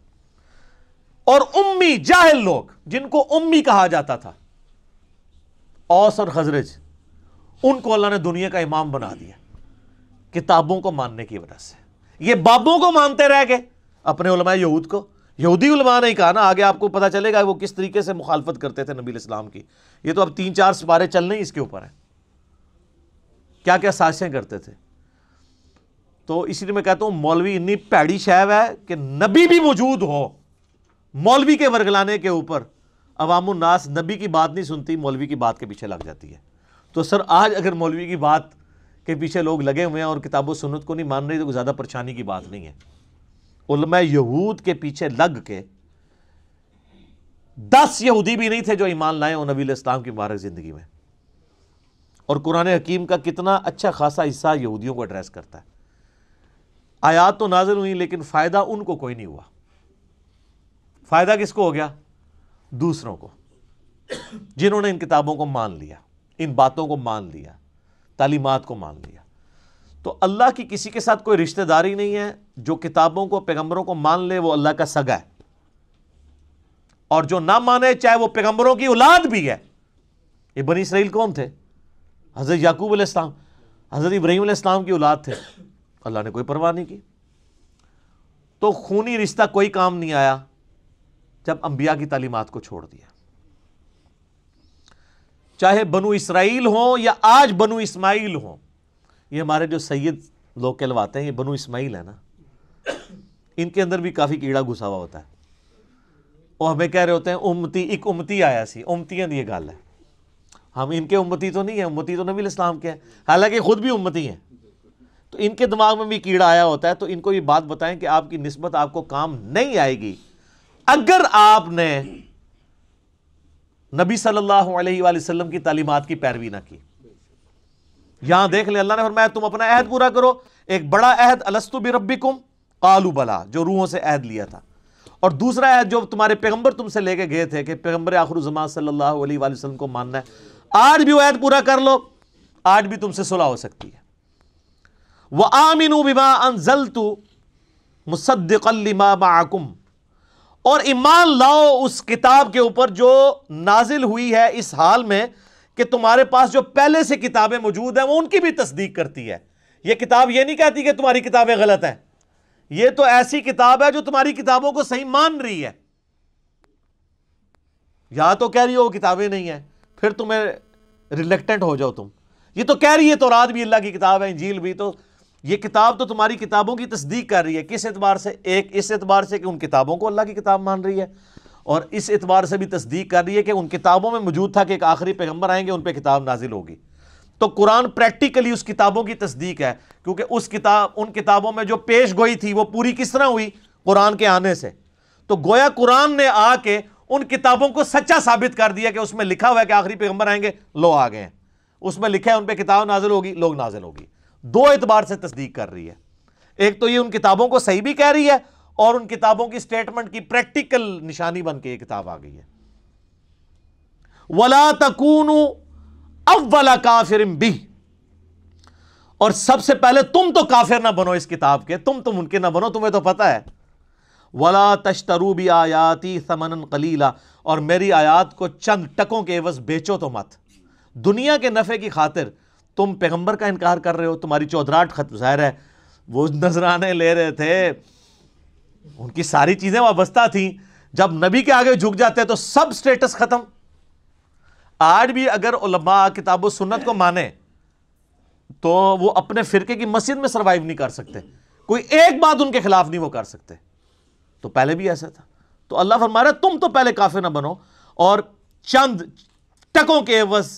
اور امی جاہل لوگ جن کو امی کہا جاتا تھا، اوس اور خزرج، ان کو اللہ نے دنیا کا امام بنا دیا کتابوں کو ماننے کی وجہ سے۔ یہ بابوں کو مانتے رہ گئے، اپنے علماء یہود کو، یہودی علماء نے ہی کہا نا، آگے آپ کو پتہ چلے گا وہ کس طریقے سے مخالفت کرتے تھے نبی الاسلام کی۔ یہ تو اب 3-4 سپارے چلنے ہی اس کے اوپر ہیں، کیا کیا سازشیں کرتے تھے۔ تو اسی لیے میں کہتا ہوں مولوی اتنی پیڑی شیو ہے کہ نبی بھی موجود ہو، مولوی کے ورگلانے کے اوپر عوام الناس نبی کی بات نہیں سنتی، مولوی کی بات کے پیچھے لگ جاتی ہے۔ تو سر آج اگر مولوی کی بات کے پیچھے لوگ لگے ہوئے ہیں اور کتاب و سنت کو نہیں مان رہے تو کوئی زیادہ پریشانی کی بات نہیں ہے۔ علماء یہود کے پیچھے لگ کے 10 یہودی بھی نہیں تھے جو ایمان لائے اور نبی علیہ السلام کی مبارک زندگی میں، اور قرآن حکیم کا کتنا اچھا خاصا حصہ یہودیوں کو ایڈریس کرتا ہے۔ آیات تو نازل ہوئی لیکن فائدہ ان کو کوئی نہیں ہوا۔ فائدہ کس کو ہو گیا؟ دوسروں کو، جنہوں نے ان کتابوں کو مان لیا، ان باتوں کو مان لیا، تعلیمات کو مان لیا۔ تو اللہ کی کسی کے ساتھ کوئی رشتہ داری نہیں ہے، جو کتابوں کو پیغمبروں کو مان لے وہ اللہ کا سگا ہے، اور جو نہ مانے چاہے وہ پیغمبروں کی اولاد بھی ہے۔ یہ بنی اسرائیل کون تھے؟ حضرت یعقوب علیہ السلام، حضرت ابراہیم علیہ السلام کی اولاد تھے، اللہ نے کوئی پرواہ نہیں کی۔ تو خونی رشتہ کوئی کام نہیں آیا جب انبیاء کی تعلیمات کو چھوڑ دیا، چاہے بنو اسرائیل ہوں یا آج بنو اسماعیل ہوں۔ یہ ہمارے جو سید لوگ کہلواتے ہیں یہ بنو اسماعیل ہے نا، ان کے اندر بھی کافی کیڑا گھسا ہوا ہوتا ہے، وہ ہمیں کہہ رہے ہوتے ہیں امتی، ایک امتی آیا سی، امتیاں دی یہ گل ہے، ہم ان کے امتی تو نہیں ہیں، امتی تو نبی الاسلام کے ہیں، حالانکہ خود بھی امتی ہیں۔ تو ان کے دماغ میں بھی کیڑا آیا ہوتا ہے، تو ان کو یہ بات بتائیں کہ آپ کی نسبت آپ کو کام نہیں آئے گی اگر آپ نے نبی صلی اللہ علیہ وآلہ وسلم کی تعلیمات کی پیروی نہ کی۔ یہاں دیکھ لیں اللہ نے فرمایا تم اپنا عہد پورا کرو، ایک بڑا عہد الست بربکم قالوا بلا، جو روحوں سے عہد لیا تھا، اور دوسرا عہد جو تمہارے پیغمبر تم سے لے کے گئے تھے کہ پیغمبر آخر الزمان صلی اللہ علیہ وآلہ وسلم کو ماننا ہے، آج بھی وہ عہد پورا کر لو، آج بھی تم سے صلح ہو سکتی ہے۔ وَآمِنُوا بِمَا أَنزَلْتُ مُصَدِّقًا لِمَا مَعَكُمْ، اور ایمان لاؤ اس کتاب کے اوپر جو نازل ہوئی ہے اس حال میں کہ تمہارے پاس جو پہلے سے کتابیں موجود ہیں وہ ان کی بھی تصدیق کرتی ہے۔ یہ کتاب یہ نہیں کہتی کہ تمہاری کتابیں غلط ہیں، یہ تو ایسی کتاب ہے جو تمہاری کتابوں کو صحیح مان رہی ہے۔ یا تو کہہ رہی ہو وہ کتابیں نہیں ہیں، پھر تمہیں ریلیکٹنٹ ہو جاؤ تم، یہ تو کہہ رہی ہے تورات بھی اللہ کی کتاب ہے، انجیل بھی، تو یہ کتاب تو تمہاری کتابوں کی تصدیق کر رہی ہے۔ کس اعتبار سے؟ ایک اس اعتبار سے کہ ان کتابوں کو اللہ کی کتاب مان رہی ہے، اور اس اعتبار سے بھی تصدیق کر رہی ہے کہ ان کتابوں میں موجود تھا کہ ایک آخری پیغمبر آئیں گے، ان پہ کتاب نازل ہوگی۔ تو قرآن پریکٹیکلی اس کتابوں کی تصدیق ہے، کیونکہ ان کتابوں میں جو پیش گوئی تھی وہ پوری کس طرح ہوئی؟ قرآن کے آنے سے۔ تو گویا قرآن نے آ کے ان کتابوں کو سچا ثابت کر دیا کہ اس میں لکھا ہوا ہے کہ آخری پیغمبر آئیں گے، لو آ گئے ہیں، اس میں لکھا ہے ان پہ کتاب نازل ہوگی، لوگ نازل ہوگی۔ دو اعتبار سے تصدیق کر رہی ہے، ایک تو یہ ان کتابوں کو صحیح بھی کہہ رہی ہے، اور ان کتابوں کی سٹیٹمنٹ کی پریکٹیکل نشانی بن کے یہ کتاب آ گئی ہے۔ وَلَا تَكُونُوا أَوَّلَ كَافِرٍ بِهِ، اور سب سے پہلے تم تو کافر نہ بنو اس کتاب کے، تم تو منکر نہ بنو، تمہیں تو پتہ ہے۔ وَلَا تَشْتَرُوا بِآيَاتِي ثَمَنًا قَلِيلًا، اور میری آیات کو چند ٹکوں کے عوض بیچو تو مت۔ دنیا کے نفع کی خاطر تم پیغمبر کا انکار کر رہے ہو، تمہاری چودراہٹ ختم، ظاہر ہے وہ نذرانے لے رہے تھے، ان کی ساری چیزیں وابستہ تھیں، جب نبی کے آگے جھک جاتے تو سب سٹیٹس ختم۔ آج بھی اگر علماء کتاب و سنت کو مانے تو وہ اپنے فرقے کی مسجد میں سروائیو نہیں کر سکتے، کوئی ایک بات ان کے خلاف نہیں وہ کر سکتے، تو پہلے بھی ایسا تھا۔ تو اللہ فرما رہا ہے تم تو پہلے کافر نہ بنو اور چند ٹکوں کے عوض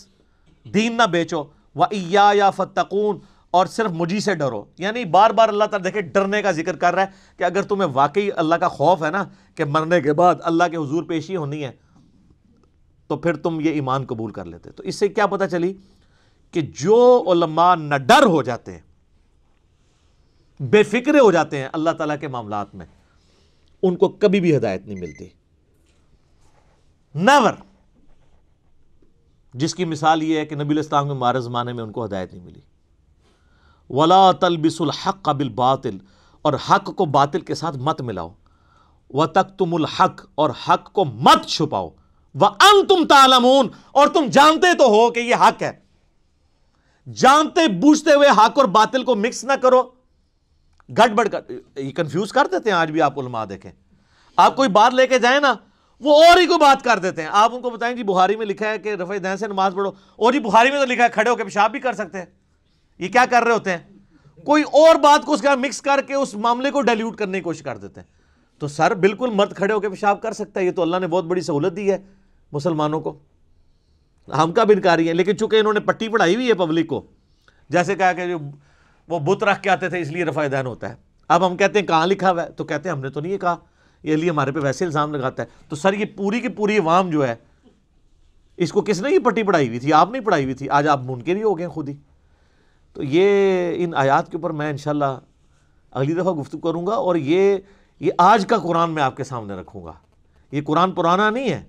دین نہ بیچو، وَإِيَّايَ فَاتَّقُونَ، اور صرف مجھے سے ڈرو۔ یعنی بار بار اللہ تعالیٰ دیکھیں ڈرنے کا ذکر کر رہا ہے کہ اگر تمہیں واقعی اللہ کا خوف ہے نا کہ مرنے کے بعد اللہ کے حضور پیشی ہونی ہے تو پھر تم یہ ایمان قبول کر لیتے۔ تو اس سے کیا پتہ چلی کہ جو علماء نہ ڈر ہو جاتے ہیں، بے فکرے ہو جاتے ہیں اللہ تعالیٰ کے معاملات میں، ان کو کبھی بھی ہدایت نہیں ملتی، نیور۔ جس کی مثال یہ ہے کہ نبی علیہ السلام کے مبارک زمانے میں ان کو ہدایت نہیں ملی۔ وَلَا تَلْبِسُوا الْحَقَّ بِالْبَاطِلِ، اور حق کو باطل کے ساتھ مت ملاؤ، وَتَكْتُمُوا الْحَقَّ، اور حق کو مت چھپاؤ، وَأَنْتُمْ تَعْلَمُونَ، اور تم جانتے تو ہو کہ یہ حق ہے. جانتے بوجھتے ہوئے حق اور باطل کو مکس نہ کرو، گڑبڑ کر. یہ کنفیوز کر دیتے ہیں آج بھی. آپ علماء دیکھیں، آپ کوئی بات لے کے جائیں نا، وہ اور ہی کوئی بات کر دیتے ہیں. آپ ان کو بتائیں جی بخاری میں لکھا ہے کہ رفع دین سے نماز پڑھو، اور جی بخاری میں تو لکھا ہے کھڑے ہو کے پیشاب بھی کر سکتے ہیں. یہ کیا کر رہے ہوتے ہیں؟ کوئی اور بات کو اس کا مکس کر کے اس معاملے کو ڈیلیوٹ کرنے کی کوشش کر دیتے ہیں. تو سر بالکل مرد کھڑے ہو کے پیشاب کر سکتا ہے، یہ تو اللہ نے بہت بڑی سہولت دی ہے مسلمانوں کو. ہم کا بھی انکاری ہیں، لیکن چونکہ انہوں نے پٹی پڑھائی ہوئی ہے پبلک کو، جیسے کہا کہ جو وہ بت رکھ کے آتے تھے اس لیے رفع دین ہوتا ہے. اب ہم کہتے ہیں کہاں لکھا ہوا ہے، تو کہتے ہیں ہم نے تو نہیں یہ کہا، یہ علی ہمارے پہ ویسے الزام لگاتا ہے. تو سر یہ پوری کی پوری عوام جو ہے، اس کو کس نے یہ پٹی پڑھائی ہوئی تھی؟ آپ نہیں پڑھائی ہوئی تھی. آج آپ منکر ہی ہو گئے خود ہی. تو یہ ان آیات کے اوپر میں انشاءاللہ اگلی دفعہ گفتگو کروں گا، اور یہ آج کا قرآن میں آپ کے سامنے رکھوں گا. یہ قرآن پرانا نہیں ہے،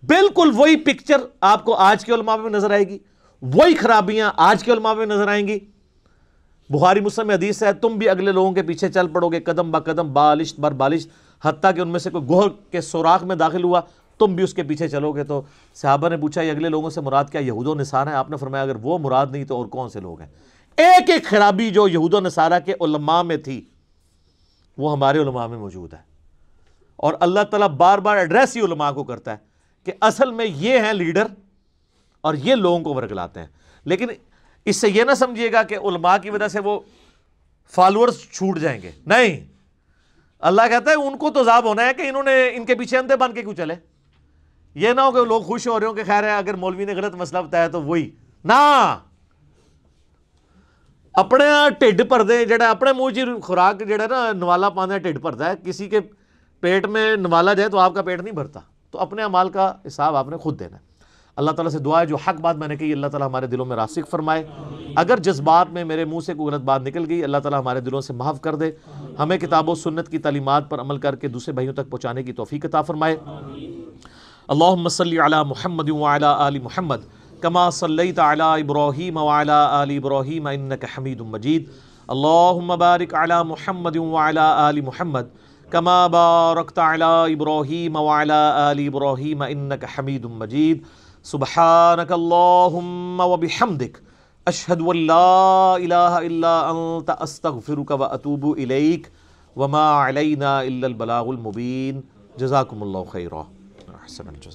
بالکل وہی پکچر آپ کو آج کے علماء میں نظر آئے گی، وہی خرابیاں آج کے علماء میں نظر آئیں گی. بخاری مسلم میں حدیث ہے، تم بھی اگلے لوگوں کے پیچھے چل پڑو گے قدم با قدم، بالشت بر بالشت، حتیٰ کہ ان میں سے کوئی گوہر کے سوراخ میں داخل ہوا تم بھی اس کے پیچھے چلو گے. تو صحابہ نے پوچھا یہ اگلے لوگوں سے مراد کیا یہود و نصارہ ہیں؟ آپ نے فرمایا اگر وہ مراد نہیں تو اور کون سے لوگ ہیں؟ ایک ایک خرابی جو یہود و نصارہ کے علماء میں تھی وہ ہمارے علماء میں موجود ہے. اور اللہ تعالیٰ بار بار ایڈریس ہی علماء کو کرتا ہے کہ اصل میں یہ ہیں لیڈر اور یہ لوگوں کو ورگلاتے ہیں. لیکن اس سے یہ نہ سمجھیے گا کہ علماء کی وجہ سے وہ فالورز چھوٹ جائیں گے، نہیں. اللہ کہتا ہے ان کو تو عذاب ہونا ہے کہ انہوں نے ان کے پیچھے اندھے بن کے کیوں چلے. یہ نہ ہو کہ لوگ خوش ہو رہے ہوں کہ خیر ہے اگر مولوی نے غلط مسئلہ بتایا تو وہی نہ اپنے ٹھڈ بھردے جڑا اپنے منہ چ خوراک جڑا نا نوالا پانا ٹھڈ بھرتا ہے، کسی کے پیٹ میں نوالا جائے تو آپ کا پیٹ نہیں بھرتا. تو اپنے اعمال کا حساب آپ نے خود دینا ہے. اللہ تعالیٰ سے دعا ہے جو حق بات میں نے کہی اللہ تعالیٰ ہمارے دلوں میں راسخ فرمائے. اگر جذبات میں میرے منہ سے کوئی غلط بات نکل گئی اللہ تعالیٰ ہمارے دلوں سے معاف کر دے. ہمیں کتاب و سنت کی تعلیمات پر عمل کر کے دوسرے بھائیوں تک پہنچانے کی توفیق عطا فرمائے. اللہم صلی علی محمد وعلی آل محمد کما صلیت علی ابراہیم وعلی آل ابراہیم انک حمید مجید. اللہم بارک علی محمد وعلی آل محمد کما بارکت علی ابراہیم وعلی آل ابراہیم انک حمید مجید. سبحانک اللہم وبحمدک اشہد ان لا الہ الا انت استغفرک واتوب الیک وما علینا الا البلاغ المبین. جزاکم اللہ خیرا. احسن الجزاء.